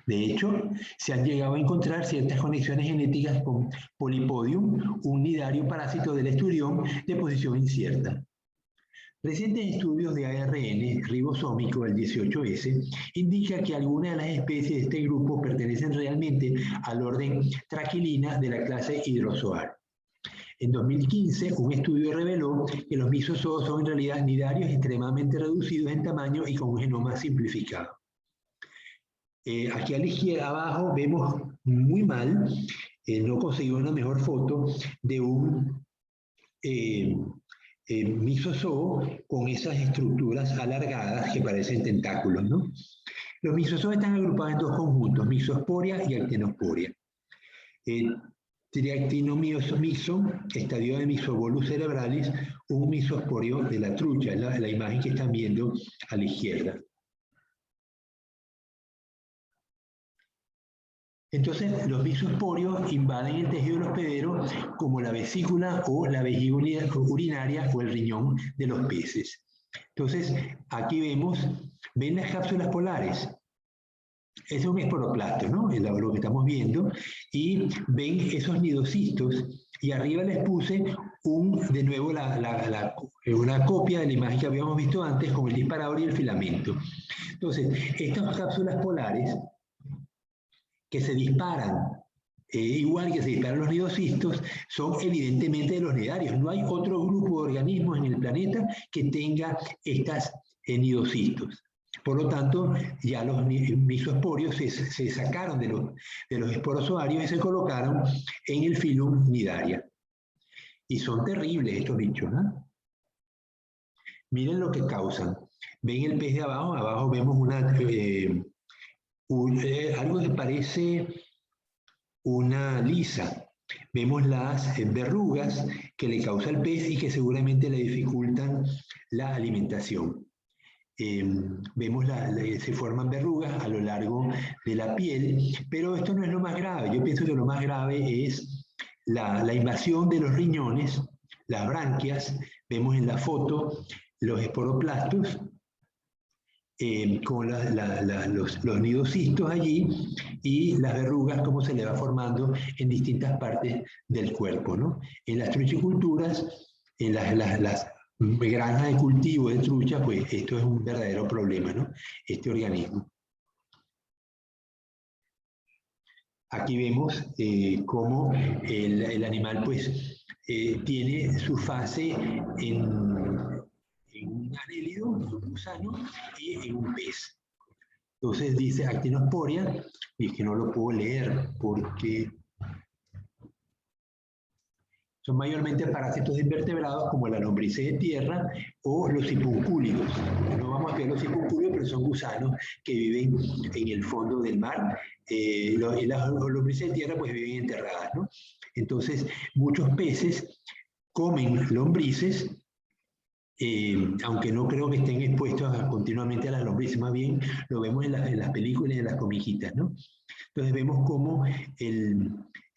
De hecho, se han llegado a encontrar ciertas conexiones genéticas con Polypodium, un nidario parásito del esturión de posición incierta. Recientes estudios de ARN ribosómico, el 18S, indican que algunas de las especies de este grupo pertenecen realmente al orden Trachylina de la clase Hydrozoa. En 2015, un estudio reveló que los misozoos son en realidad nidarios extremadamente reducidos en tamaño y con un genoma simplificado. Aquí a la izquierda abajo vemos muy mal, no conseguí una mejor foto de un misozoo con esas estructuras alargadas que parecen tentáculos, ¿no? Los misozoos están agrupados en dos conjuntos, Mixosporia y Actinosporia. Triactinomixo, estadio de Mixobolus cerebralis, un misosporio de la trucha, la imagen que están viendo a la izquierda. Entonces, los mixosporios invaden el tejido del hospedero como la vesícula o la vejiga urinaria o el riñón de los peces. Entonces, aquí ven las cápsulas polares. Es un esporoplasto, ¿no? Es lo que estamos viendo. Y ven esos nidocistos. Y arriba les puse de nuevo una copia de la imagen que habíamos visto antes con el disparador y el filamento. Entonces, estas cápsulas polares que se disparan, igual que se disparan los nidocistos, son evidentemente de los nidarios. No hay otro grupo de organismos en el planeta que tenga estas nidocistos. Por lo tanto, ya los mixosporios se sacaron de los esporozoarios y se colocaron en el filum Nidaria. Y son terribles estos bichos, ¿no? Miren lo que causan. ¿Ven el pez de abajo? Abajo vemos algo que parece una lisa. Vemos las verrugas que le causa el pez y que seguramente le dificultan la alimentación. Vemos se forman verrugas a lo largo de la piel, pero esto no es lo más grave. Yo pienso que lo más grave es la invasión de los riñones, las branquias, vemos en la foto los esporoplastos, con los nidocitos allí y las verrugas, cómo se le va formando en distintas partes del cuerpo, ¿no? En las truchiculturas, en las granjas de cultivo de trucha, pues esto es un verdadero problema, ¿no? Este organismo. Aquí vemos cómo el animal pues tiene su fase en un anélido, en un gusano y en un pez. Entonces dice actinosporia, y es que no lo puedo leer porque son mayormente parásitos de invertebrados como la lombrices de tierra o los sipuncúlidos. No vamos a ver los sipuncúlidos, pero son gusanos que viven en el fondo del mar. Las lombrices de tierra pues viven enterradas, ¿no? Entonces, muchos peces comen lombrices, aunque no creo que estén expuestos continuamente a las lombrices, más bien lo vemos en las películas y en las comiquitas, ¿no? Entonces vemos cómo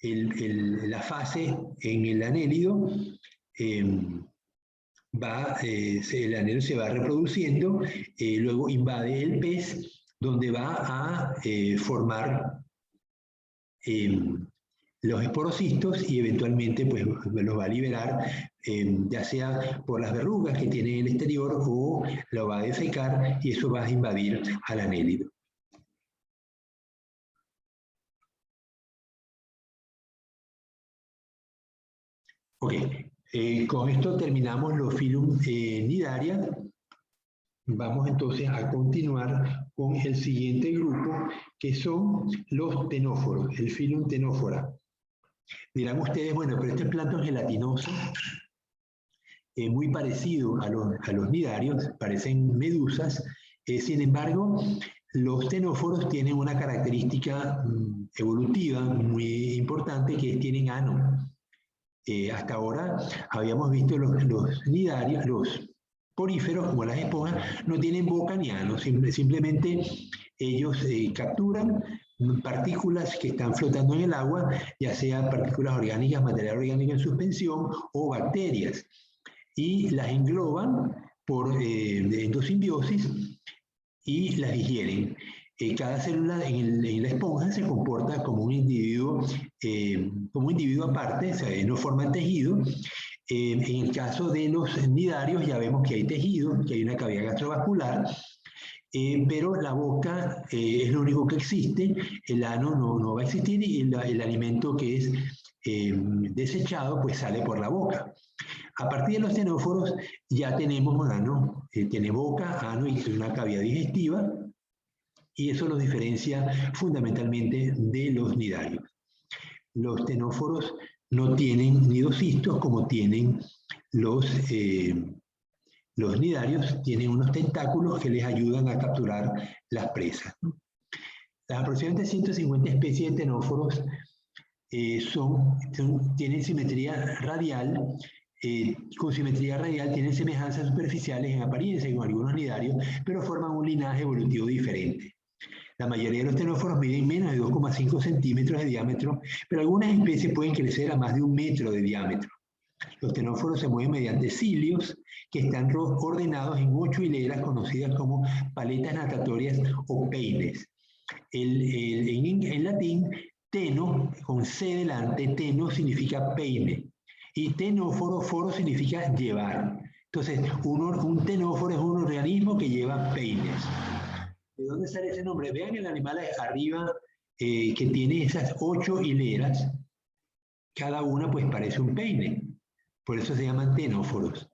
la fase en el anélido, el anélido se va reproduciendo, luego invade el pez, donde va a formar los esporocistos y eventualmente pues los va a liberar, ya sea por las verrugas que tiene en el exterior o lo va a defecar y eso va a invadir al anélido. Ok, con esto terminamos los filum nidaria. Vamos entonces a continuar con el siguiente grupo, que son los tenóforos, el filum tenófora. Dirán ustedes, bueno, pero este plancton gelatinoso es muy parecido a los nidarios, parecen medusas, sin embargo, los tenóforos tienen una característica evolutiva muy importante, que es tienen ano. Hasta ahora habíamos visto los nidarios, los poríferos, como las esponjas, no tienen boca ni ano, simplemente ellos capturan partículas que están flotando en el agua, ya sea partículas orgánicas, material orgánico en suspensión o bacterias, y las engloban por endosimbiosis y las digieren. Cada célula en la esponja se comporta como un individuo aparte, o sea, no forman tejido. En el caso de los nidarios ya vemos que hay tejido, que hay una cavidad gastrovascular, pero la boca es lo único que existe, el ano no va a existir y el alimento que es desechado pues sale por la boca. A partir de los tenóforos ya tenemos ano, tiene boca, ano y una cavidad digestiva, y eso los diferencia fundamentalmente de los nidarios. Los tenóforos no tienen nidocistos como tienen los nidarios, tienen unos tentáculos que les ayudan a capturar las presas. Las aproximadamente 150 especies de tenóforos tienen simetría radial. Con simetría radial tienen semejanzas superficiales en apariencia con algunos nidarios, pero forman un linaje evolutivo diferente. La mayoría de los tenóforos miden menos de 2,5 centímetros de diámetro, pero algunas especies pueden crecer a más de 1 metro de diámetro. Los tenóforos se mueven mediante cilios que están ordenados en 8 hileras conocidas como paletas natatorias o peines. En latín, teno, con C delante, teno significa peine. Y tenóforo, foro significa llevar. Entonces, un tenóforo es un organismo que lleva peines. ¿De dónde sale ese nombre? Vean el animal arriba que tiene esas 8 hileras. Cada una pues parece un peine. Por eso se llaman tenóforos.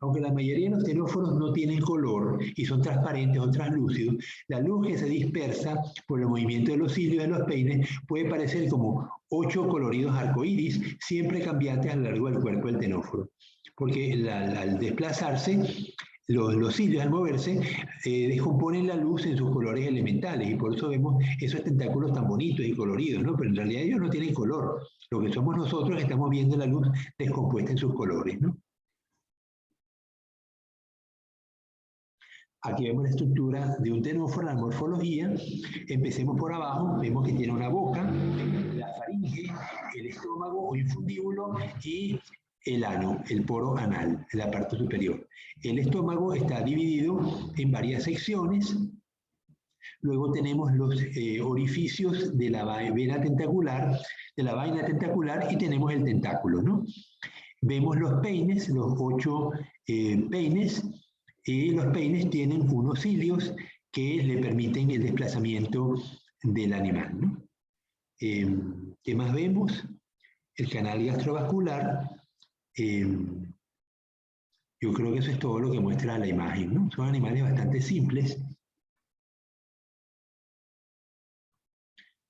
Aunque la mayoría de los tenóforos no tienen color y son transparentes o translúcidos, la luz que se dispersa por el movimiento de los cilios de los peines puede parecer como 8 coloridos arcoíris, siempre cambiantes a lo largo del cuerpo del tenóforo. Porque al desplazarse, los cilios al moverse descomponen la luz en sus colores elementales y por eso vemos esos tentáculos tan bonitos y coloridos, ¿no? Pero en realidad ellos no tienen color. Lo que somos nosotros que estamos viendo la luz descompuesta en sus colores, ¿no? Aquí vemos la estructura de un tenóforo, la morfología. Empecemos por abajo, vemos que tiene una boca, la faringe, el estómago o infundíbulo y el ano, el poro anal, la parte superior. El estómago está dividido en varias secciones. Luego tenemos los orificios de la vena tentacular, de la vaina tentacular, y tenemos el tentáculo, ¿no? Vemos los peines, los 8 peines, y los peines tienen unos cilios que le permiten el desplazamiento del animal, ¿no? ¿Qué más vemos? El canal gastrovascular. Yo creo que eso es todo lo que muestra la imagen, ¿no? Son animales bastante simples.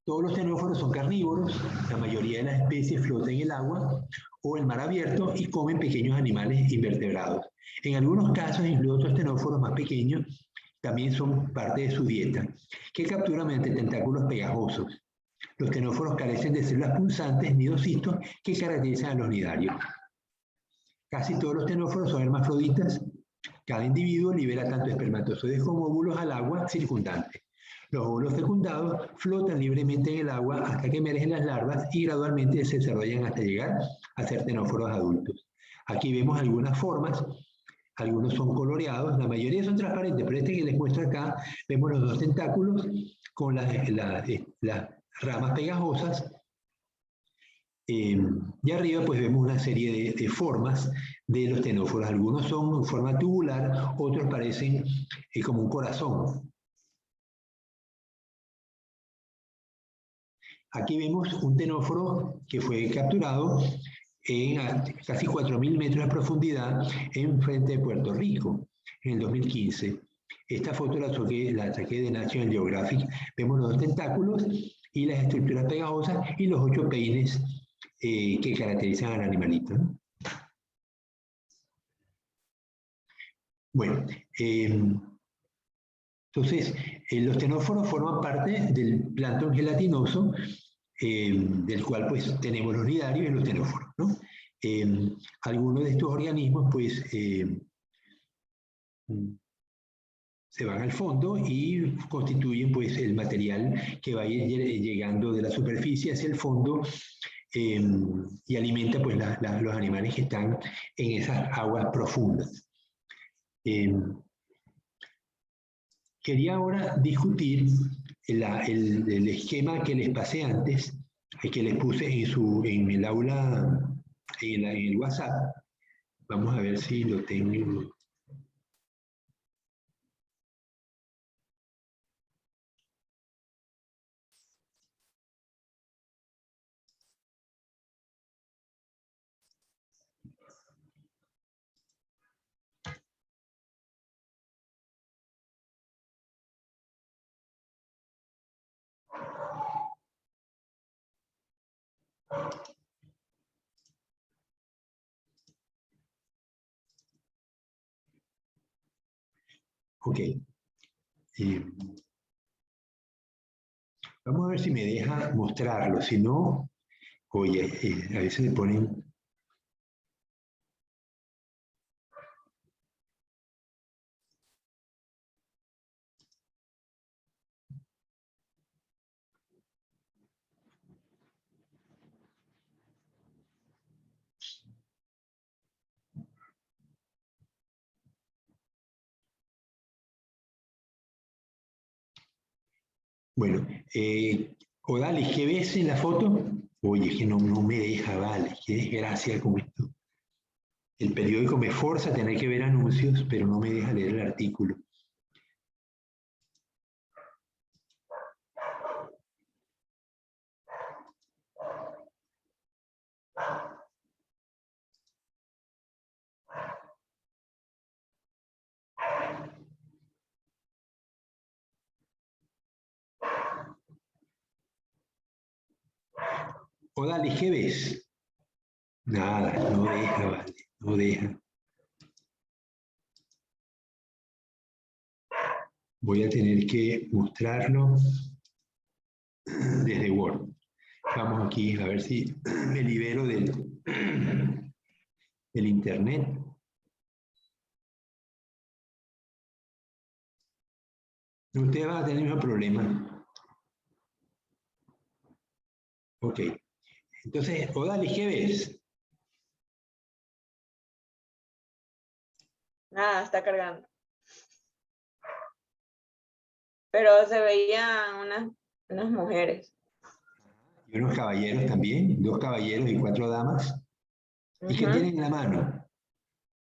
Todos los tenóforos son carnívoros, la mayoría de las especies flotan en el agua o el mar abierto y comen pequeños animales invertebrados. En algunos casos, incluso otros tenóforos más pequeños también son parte de su dieta, que capturan mediante tentáculos pegajosos. Los tenóforos carecen de células punzantes ni ocitos que caracterizan a los nidarios. Casi todos los tenóforos son hermafroditas. Cada individuo libera tanto espermatozoides como óvulos al agua circundante. Los óvulos fecundados flotan libremente en el agua hasta que emergen las larvas y gradualmente se desarrollan hasta llegar a ser tenóforos adultos. Aquí vemos algunas formas, algunos son coloreados, la mayoría son transparentes, pero este que les muestro acá, vemos los dos tentáculos con las ramas pegajosas. Y arriba pues vemos una serie de formas de los tenóforos. Algunos son en forma tubular, otros parecen como un corazón. Aquí vemos un tenóforo que fue capturado en casi 4.000 metros de profundidad en frente de Puerto Rico en el 2015. Esta foto la saqué de National Geographic. Vemos los dos tentáculos y las estructuras pegajosas y los 8 peines que caracterizan al animalito, ¿no? Bueno, entonces, los tenóforos forman parte del plancton gelatinoso, del cual pues tenemos los nidarios y los tenóforos, ¿no? Algunos de estos organismos pues se van al fondo y constituyen pues el material que va a ir llegando de la superficie hacia el fondo y alimenta pues los animales que están en esas aguas profundas. Quería ahora discutir el esquema que les pasé antes, que les puse en el aula, en el WhatsApp. Vamos a ver si lo tengo. Ok. Vamos a ver si me deja mostrarlo. Si no, oye, a veces le ponen... Bueno, Odalis, ¿qué ves en la foto? Oye, es que no me deja, vale, qué desgracia con esto. El periódico me forza a tener que ver anuncios, pero no me deja leer el artículo. Odalis, ¿qué ves? Nada, no deja, vale, no deja. Voy a tener que mostrarlo desde Word. Vamos aquí a ver si me libero del internet. Ustedes van a tener el mismo problema. Ok. Entonces, Odalis, ¿qué ves? Nada, está cargando. Pero se veían unas mujeres. Y unos caballeros también, 2 caballeros y 4 damas. ¿Y qué Ujú. tienen en la mano?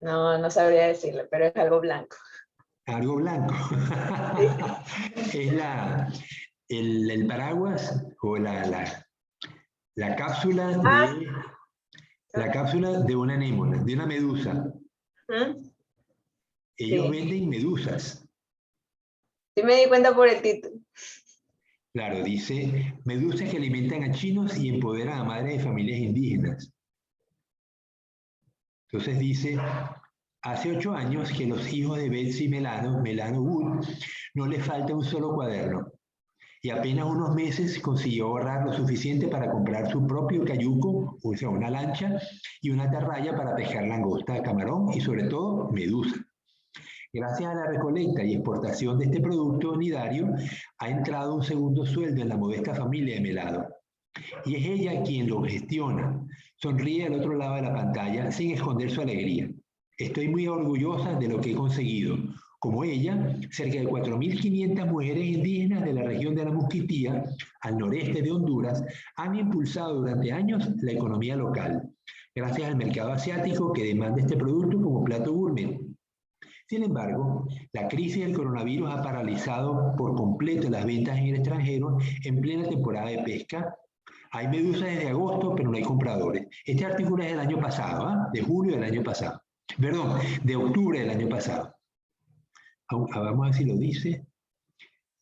No, no sabría decirle, pero es algo blanco. Algo blanco. Es el paraguas o la cápsula de una anémona, de una medusa. Ujú. Ellos Sí. venden medusas. Sí me di cuenta por el título. Claro, dice, medusas que alimentan a chinos y empoderan a madres de familias indígenas. Entonces dice, hace 8 años que los hijos de Betsy Melano Wood, no les falta un solo cuaderno. Y apenas unos meses consiguió ahorrar lo suficiente para comprar su propio cayuco, o sea, una lancha, y una atarraya para pescar langosta, camarón y sobre todo medusa. Gracias a la recolecta y exportación de este producto nidario, ha entrado un segundo sueldo en la modesta familia de Melado. Y es ella quien lo gestiona. Sonríe al otro lado de la pantalla sin esconder su alegría. Estoy muy orgullosa de lo que he conseguido. Como ella, cerca de 4.500 mujeres indígenas de la región de la Mosquitía, al noreste de Honduras, han impulsado durante años la economía local, gracias al mercado asiático que demanda este producto como plato gourmet. Sin embargo, la crisis del coronavirus ha paralizado por completo las ventas en el extranjero en plena temporada de pesca. Hay medusas desde agosto, pero no hay compradores. Este artículo es del año pasado, de julio del año pasado. Perdón, de octubre del año pasado. Vamos a ver si lo dice.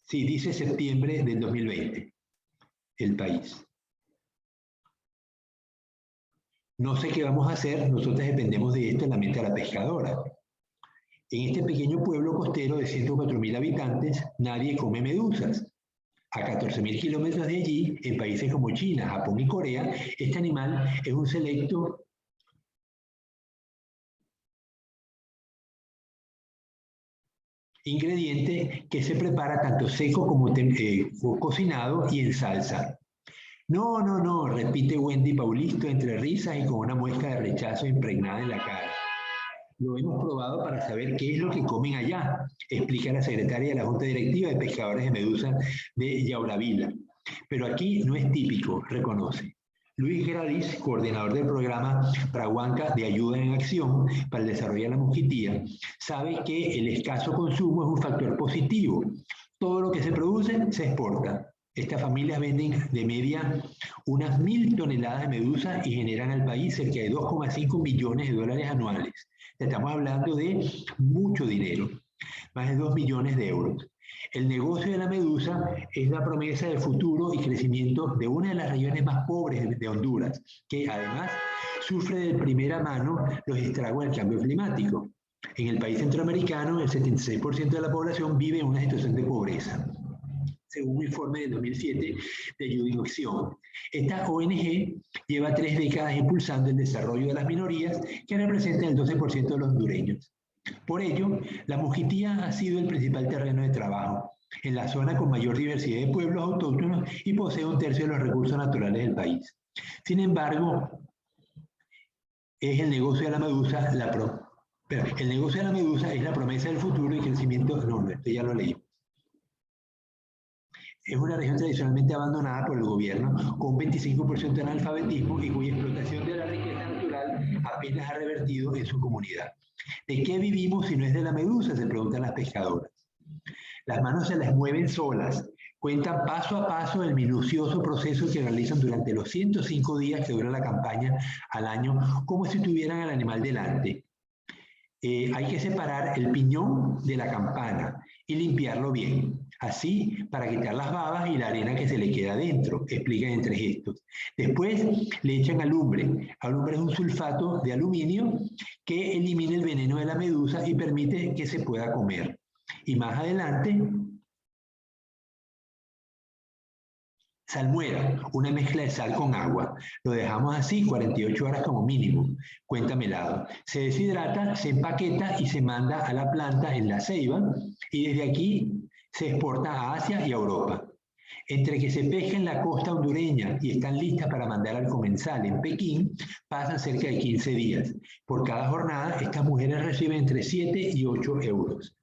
Sí, dice septiembre del 2020, el país. No sé qué vamos a hacer, nosotros dependemos de esto en la mente de la pescadora. En este pequeño pueblo costero de 104.000 habitantes, nadie come medusas. A 14.000 kilómetros de allí, en países como China, Japón y Corea, este animal es un selecto ingrediente que se prepara tanto seco como cocinado y en salsa. No, no, no, repite Wendy Paulisto entre risas y con una muesca de rechazo impregnada en la cara. Lo hemos probado para saber qué es lo que comen allá, explica la secretaria de la Junta Directiva de Pescadores de Medusa de Yauravila. Pero aquí no es típico, reconoce. Luis Gradis, coordinador del programa Prahuanca de Ayuda en Acción para el Desarrollo de la Mosquitía, sabe que el escaso consumo es un factor positivo. Todo lo que se produce se exporta. Estas familias venden de media unas 1.000 toneladas de medusa y generan al país cerca de 2,5 millones de dólares anuales. Estamos hablando de mucho dinero, más de 2 millones de euros. El negocio de la medusa es la promesa del futuro y crecimiento de una de las regiones más pobres de Honduras, que además sufre de primera mano los estragos del cambio climático. En el país centroamericano, el 76% de la población vive en una situación de pobreza, según un informe del 2007 de Ayuda en Acción. Esta ONG lleva 3 décadas impulsando el desarrollo de las minorías que representan el 12% de los hondureños. Por ello, la Mosquitía ha sido el principal terreno de trabajo en la zona con mayor diversidad de pueblos autóctonos y posee 1/3 de los recursos naturales del país. Sin embargo, el negocio de la medusa es la promesa del futuro y crecimiento. No, esto ya lo leí. Es una región tradicionalmente abandonada por el gobierno, con un 25% de analfabetismo y cuya explotación de la riqueza natural apenas ha revertido en su comunidad. ¿De qué vivimos si no es de la medusa?, se preguntan las pescadoras. Las manos se las mueven solas, cuentan paso a paso el minucioso proceso que realizan durante los 105 días que dura la campaña al año, como si tuvieran al animal delante. Hay que separar el piñón de la campana y limpiarlo bien, así para quitar las babas y la arena que se le queda dentro, explican entre gestos. Después le echan alumbre. Alumbre es un sulfato de aluminio que elimina el veneno de la medusa y permite que se pueda comer. Y más adelante, salmuera, una mezcla de sal con agua. Lo dejamos así 48 horas como mínimo, cuenta Melado. Se deshidrata, se empaqueta y se manda a la planta en La Ceiba y desde aquí Se exporta a Asia y a Europa. Entre que se pesca en la costa hondureña y están listas para mandar al comensal en Pekín, pasan cerca de 15 días. Por cada jornada, estas mujeres reciben entre 7 y 8 euros.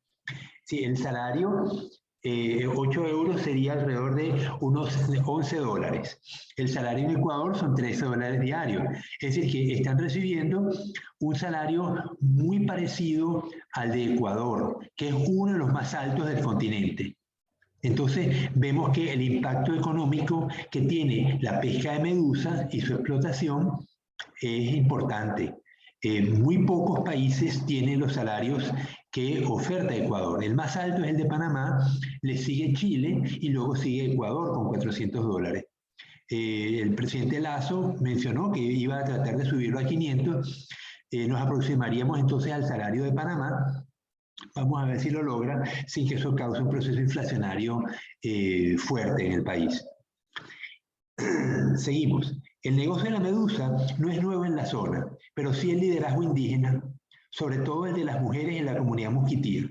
Sí, el salario, 8 euros sería alrededor de unos 11 dólares. El salario en Ecuador son 13 dólares diarios. Es decir, que están recibiendo un salario muy parecido al de Ecuador, que es uno de los más altos del continente. Entonces, vemos que el impacto económico que tiene la pesca de medusas y su explotación es importante. Muy pocos países tienen los salarios que oferta Ecuador. El más alto es el de Panamá, le sigue Chile y luego sigue Ecuador con 400 dólares. El presidente Lasso mencionó que iba a tratar de subirlo a 500. Nos aproximaríamos entonces al salario de Panamá. Vamos a ver si lo logra sin que eso cause un proceso inflacionario fuerte en el país. Seguimos. El negocio de la medusa no es nuevo en la zona, pero sí el liderazgo indígena, sobre todo el de las mujeres en la comunidad mosquitía.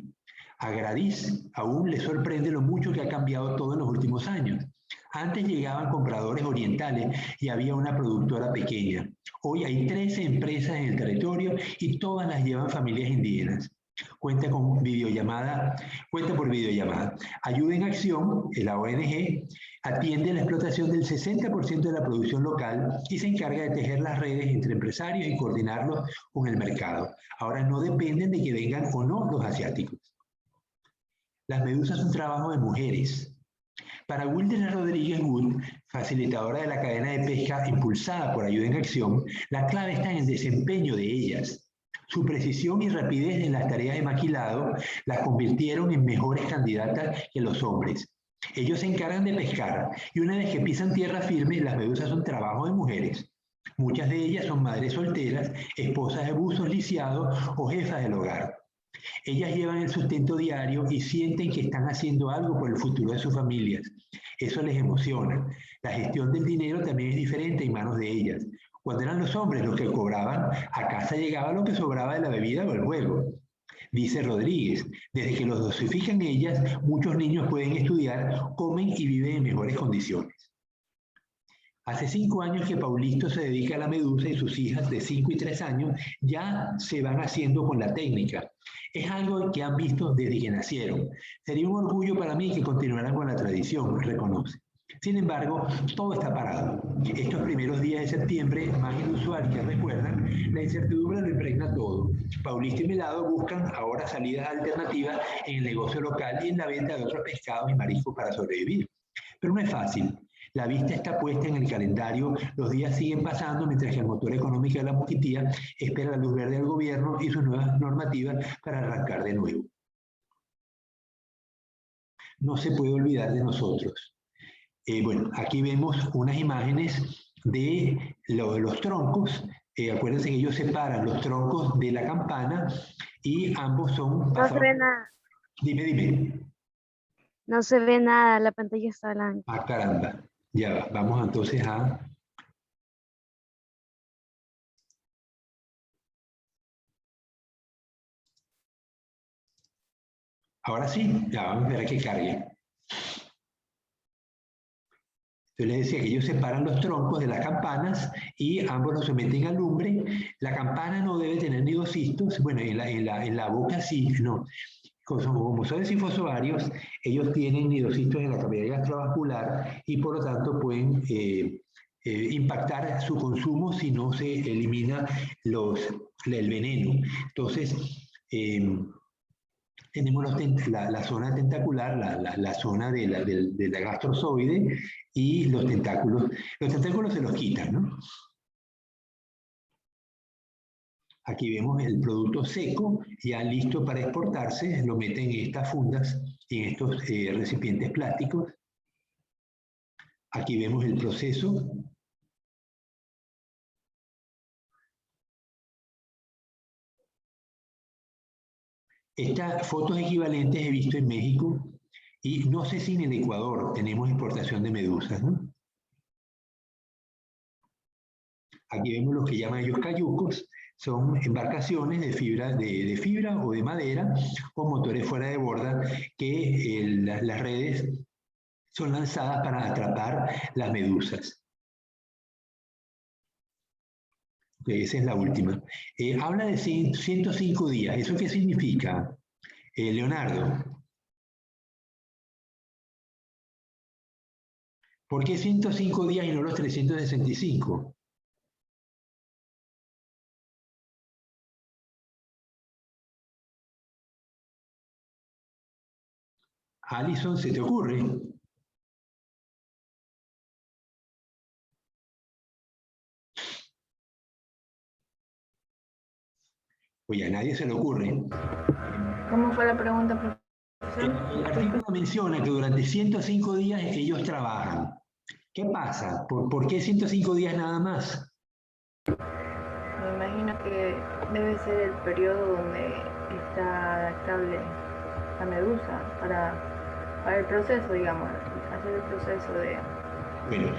A Gradís aún le sorprende lo mucho que ha cambiado todo en los últimos años. Antes llegaban compradores orientales y había una productora pequeña. Hoy hay 13 empresas en el territorio y todas las llevan familias indígenas. Cuenta por videollamada. Ayuda en Acción, la ONG, atiende la explotación del 60% de la producción local y se encarga de tejer las redes entre empresarios y coordinarlos con el mercado. Ahora no dependen de que vengan o no los asiáticos. Las medusas son un trabajo de mujeres. Para Wilder Rodríguez Wood, facilitadora de la cadena de pesca impulsada por Ayuda en Acción, la clave está en el desempeño de ellas. Su precisión y rapidez en las tareas de maquilado las convirtieron en mejores candidatas que los hombres. Ellos se encargan de pescar y una vez que pisan tierra firme, las medusas son trabajo de mujeres. Muchas de ellas son madres solteras, esposas de buzos lisiados o jefas del hogar. Ellas llevan el sustento diario y sienten que están haciendo algo por el futuro de sus familias. Eso les emociona. La gestión del dinero también es diferente en manos de ellas. Cuando eran los hombres los que cobraban, a casa llegaba lo que sobraba de la bebida o el juego. Dice Rodríguez, desde que los dosifican ellas, muchos niños pueden estudiar, comen y viven en mejores condiciones. Hace 5 años que Paulito se dedica a la medusa y sus hijas de 5 y 3 años ya se van haciendo con la técnica. Es algo que han visto desde que nacieron. Sería un orgullo para mí que continuaran con la tradición, reconoce. Sin embargo, todo está parado. Estos primeros días de septiembre, más inusual que recuerdan, la incertidumbre lo impregna todo. Paulista y Melado buscan ahora salidas alternativas en el negocio local y en la venta de otros pescados y mariscos para sobrevivir. Pero no es fácil. La vista está puesta en el calendario, los días siguen pasando mientras que el motor económico de la mosquitía espera la luz verde del gobierno y sus nuevas normativas para arrancar de nuevo. No se puede olvidar de nosotros. Bueno, aquí vemos unas imágenes de los troncos. Acuérdense que ellos separan los troncos de la campana y ambos son... No se ve nada. Dime. No se ve nada, la pantalla está blanca. Ah, caramba. Ya va. Vamos entonces a... Ahora sí, ya vamos a ver a que cargue. Yo les decía que ellos separan los troncos de las campanas y ambos los someten a lumbre. La campana no debe tener nidosistos, bueno, en la boca sí, no. Como son sinfosovarios, ellos tienen nidosistos en la cavidad gastrovascular y por lo tanto pueden impactar su consumo si no se elimina el veneno. Entonces, tenemos la zona tentacular, la zona de la gastrozoide y los tentáculos. Los tentáculos se los quitan, ¿no? Aquí vemos el producto seco, ya listo para exportarse, lo meten en estas fundas, en estos recipientes plásticos. Aquí vemos el proceso. Estas fotos equivalentes he visto en México y no sé si en el Ecuador tenemos exportación de medusas, ¿no? Aquí vemos lo que llaman ellos cayucos, Son embarcaciones de fibra o de madera con motores fuera de borda que las redes son lanzadas para atrapar las medusas. Esa es la última. Habla de 105 días. ¿Eso qué significa, Leonardo? ¿Por qué 105 días y no los 365? Alison, ¿se te ocurre? Oye, a nadie se le ocurre. ¿Cómo fue la pregunta, profesor? El artículo menciona que durante 105 días ellos trabajan. ¿Qué pasa? ¿Por qué 105 días nada más? Me imagino que debe ser el periodo donde está estable la medusa para el proceso, digamos, hacer el proceso de... Bueno,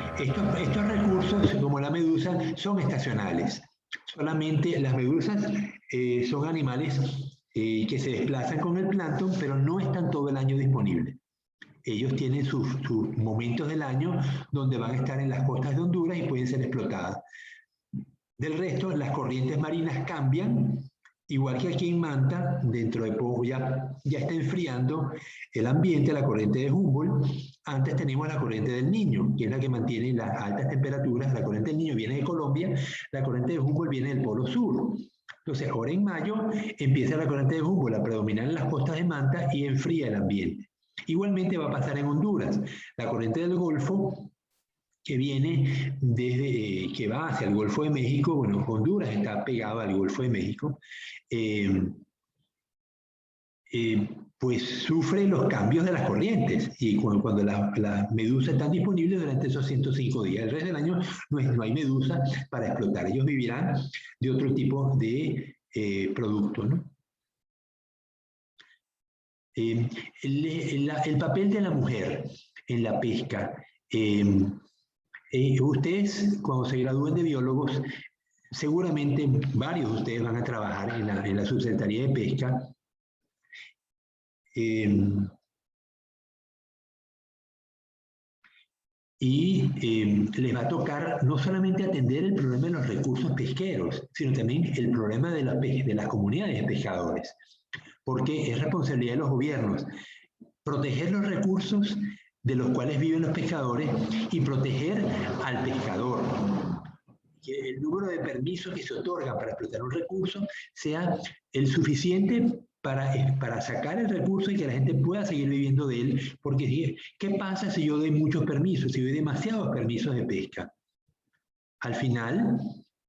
estos recursos, como la medusa, son estacionales. Solamente las medusas son animales que se desplazan con el plancton, pero no están todo el año disponibles. Ellos tienen sus momentos del año donde van a estar en las costas de Honduras y pueden ser explotadas. Del resto, las corrientes marinas cambian, igual que aquí en Manta, dentro de poco ya está enfriando el ambiente, la corriente de Humboldt. Antes tenemos la corriente del Niño, que es la que mantiene las altas temperaturas. La corriente del Niño viene de Colombia, la corriente de Humboldt viene del Polo Sur. Entonces, ahora en mayo empieza la corriente de Humboldt a predominar en las costas de Manta y enfría el ambiente. Igualmente va a pasar en Honduras. La corriente del Golfo, que viene que va hacia el Golfo de México, bueno, Honduras está pegado al Golfo de México, pues sufre los cambios de las corrientes y cuando las medusas están disponibles durante esos 105 días. El resto del año no hay medusa para explotar. Ellos vivirán de otro tipo de producto, ¿no? El papel de la mujer en la pesca. Ustedes, cuando se gradúen de biólogos, seguramente varios de ustedes van a trabajar en la subsecretaría de pesca. Les va a tocar no solamente atender el problema de los recursos pesqueros, sino también el problema de las comunidades de pescadores, porque es responsabilidad de los gobiernos proteger los recursos de los cuales viven los pescadores y proteger al pescador. Que el número de permisos que se otorgan para explotar un recurso sea el suficiente para sacar el recurso y que la gente pueda seguir viviendo de él, porque ¿qué pasa si yo doy muchos permisos, si doy demasiados permisos de pesca? Al final,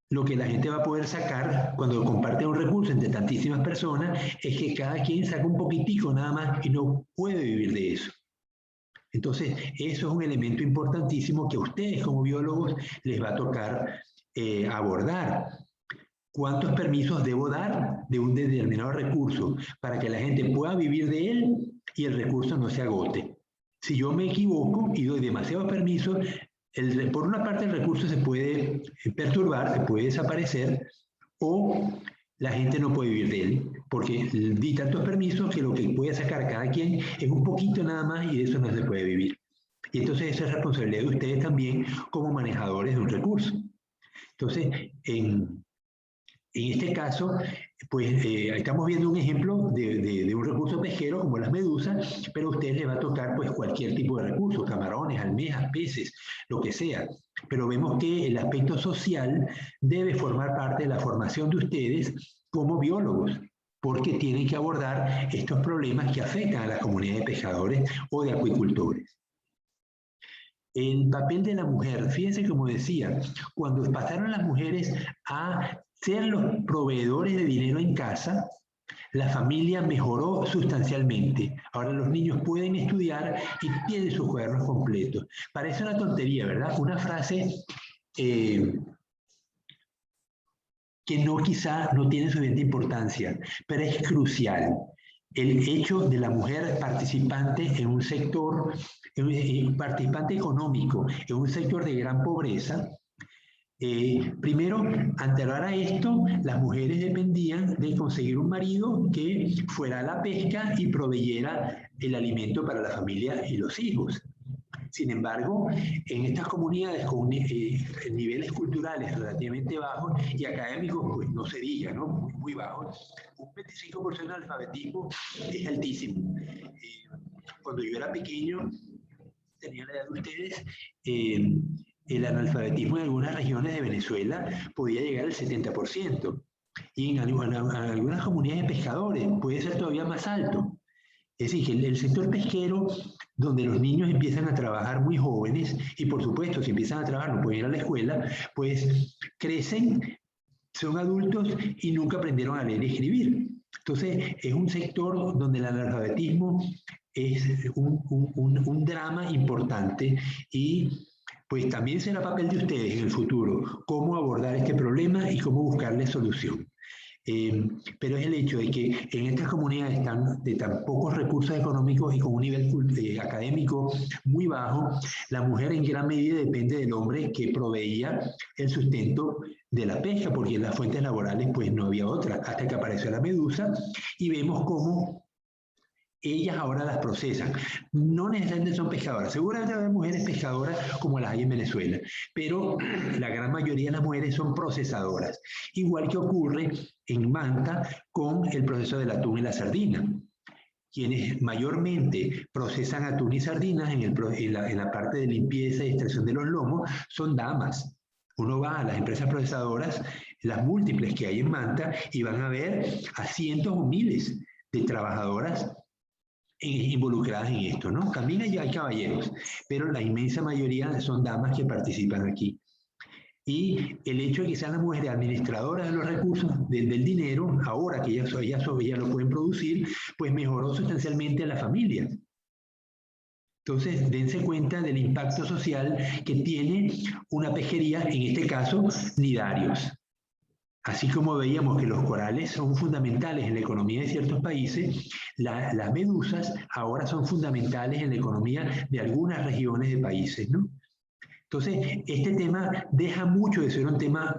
lo que la gente va a poder sacar cuando comparte un recurso entre tantísimas personas es que cada quien saca un poquitico nada más y no puede vivir de eso. Entonces, eso es un elemento importantísimo que a ustedes como biólogos les va a tocar abordar. ¿Cuántos permisos debo dar de un determinado recurso para que la gente pueda vivir de él y el recurso no se agote? Si yo me equivoco y doy demasiados permisos, por una parte el recurso se puede perturbar, se puede desaparecer, o la gente no puede vivir de él, porque di tantos permisos que lo que puede sacar cada quien es un poquito nada más y de eso no se puede vivir. Y entonces esa es responsabilidad de ustedes también como manejadores de un recurso. Entonces, en este caso, pues estamos viendo un ejemplo de un recurso pesquero como las medusas, pero a ustedes les va a tocar pues cualquier tipo de recurso, camarones, almejas, peces, lo que sea. Pero vemos que el aspecto social debe formar parte de la formación de ustedes como biólogos, porque tienen que abordar estos problemas que afectan a las comunidades de pescadores o de acuicultores. El papel de la mujer, fíjense como decía, cuando pasaron las mujeres a ser los proveedores de dinero en casa, la familia mejoró sustancialmente. Ahora los niños pueden estudiar y tienen sus cuadernos completos. Parece una tontería, ¿verdad? Una frase que quizá no tiene suficiente importancia, pero es crucial. El hecho de la mujer participante en un sector, participante económico, en un sector de gran pobreza, Primero, anterior a esto, las mujeres dependían de conseguir un marido que fuera a la pesca y proveyera el alimento para la familia y los hijos. Sin embargo, en estas comunidades con niveles culturales relativamente bajos y académicos, pues no se diga, ¿no? Muy bajos, un 25% de alfabetismo es altísimo. Cuando yo era pequeño, tenía la edad de ustedes, el analfabetismo en algunas regiones de Venezuela podía llegar al 70%. Y en algunas comunidades de pescadores puede ser todavía más alto. Es decir, que el sector pesquero, donde los niños empiezan a trabajar muy jóvenes, y por supuesto, si empiezan a trabajar, no pueden ir a la escuela, pues crecen, son adultos y nunca aprendieron a leer y escribir. Entonces, es un sector donde el analfabetismo es un drama importante y pues también será papel de ustedes en el futuro cómo abordar este problema y cómo buscarle solución. Pero es el hecho de que en estas comunidades de tan pocos recursos económicos y con un nivel académico muy bajo, la mujer en gran medida depende del hombre que proveía el sustento de la pesca, porque en las fuentes laborales pues no había otra, hasta que apareció la medusa y vemos cómo ellas ahora las procesan. No necesariamente son pescadoras. Seguramente hay mujeres pescadoras como las hay en Venezuela, pero la gran mayoría de las mujeres son procesadoras. Igual que ocurre en Manta con el proceso del atún y la sardina. Quienes mayormente procesan atún y sardinas en la parte de limpieza y extracción de los lomos son damas. Uno va a las empresas procesadoras, las múltiples que hay en Manta, y van a ver a cientos o miles de trabajadoras involucradas en esto, ¿no? También hay caballeros, pero la inmensa mayoría son damas que participan aquí. Y el hecho de que sean las mujeres administradoras de los recursos, del dinero, ahora que ellas lo pueden producir, pues mejoró sustancialmente a la familia. Entonces, dense cuenta del impacto social que tiene una pesquería, en este caso, nidarios. Así como veíamos que los corales son fundamentales en la economía de ciertos países, las medusas ahora son fundamentales en la economía de algunas regiones de países, ¿no? Entonces, este tema deja mucho de ser un tema,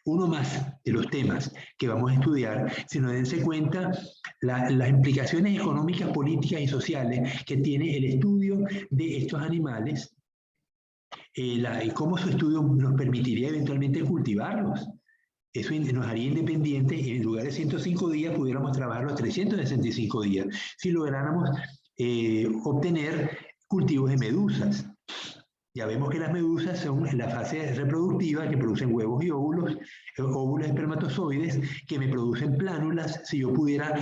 uno más de los temas que vamos a estudiar, sino dense cuenta las implicaciones económicas, políticas y sociales que tiene el estudio de estos animales y cómo su estudio nos permitiría eventualmente cultivarlos. Eso nos haría independientes y en lugar de 105 días pudiéramos trabajar los 365 días si lográramos obtener cultivos de medusas. Ya vemos que las medusas son en la fase reproductiva que producen huevos y óvulos espermatozoides que me producen plánulas. Si yo pudiera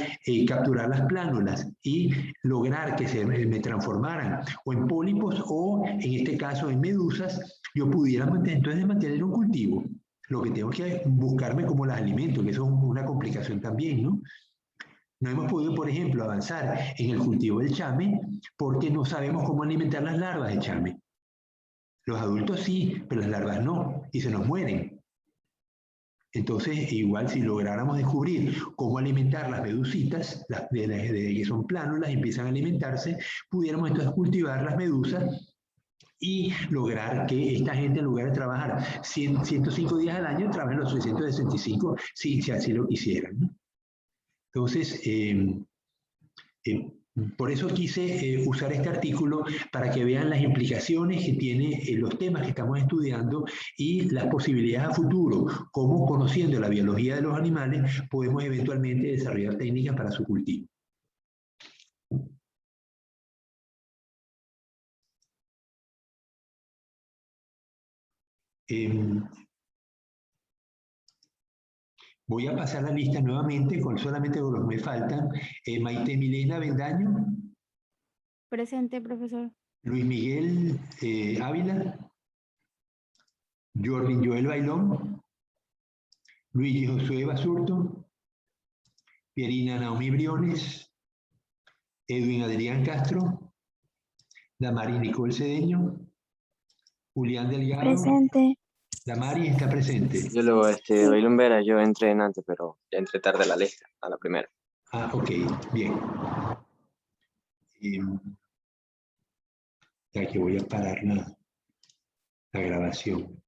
capturar las plánulas y lograr que me transformaran o en pólipos o en este caso en medusas, yo pudiera entonces mantener un cultivo. Lo que tengo que buscarme como las alimento, que eso es una complicación también, ¿no? No hemos podido, por ejemplo, avanzar en el cultivo del chame porque no sabemos cómo alimentar las larvas de chame. Los adultos sí, pero las larvas no, y se nos mueren. Entonces, igual si lográramos descubrir cómo alimentar las medusitas, que son plánulas y empiezan a alimentarse, pudiéramos entonces cultivar las medusas y lograr que esta gente, en lugar de trabajar 105 días al año, trabajen los 365 si así lo quisieran, ¿no? Entonces, por eso quise usar este artículo para que vean las implicaciones que tiene los temas que estamos estudiando y las posibilidades a futuro, cómo conociendo la biología de los animales podemos eventualmente desarrollar técnicas para su cultivo. Voy a pasar la lista nuevamente, solamente con los que me faltan. Maite Milena Bendaño. Presente, profesor. Luis Miguel Ávila. Jorvin Joel Bailón. Luigi Josué Basurto. Pierina Naomi Briones. Edwin Adrián Castro. Damari Nicole Cedeño. Julián Delgado. Presente. Damari está presente. Yo lo, Bailón Vera, yo entré en antes, pero ya entré tarde a la lista, a la primera. Ah, ok, bien. Ya que voy a parar la grabación.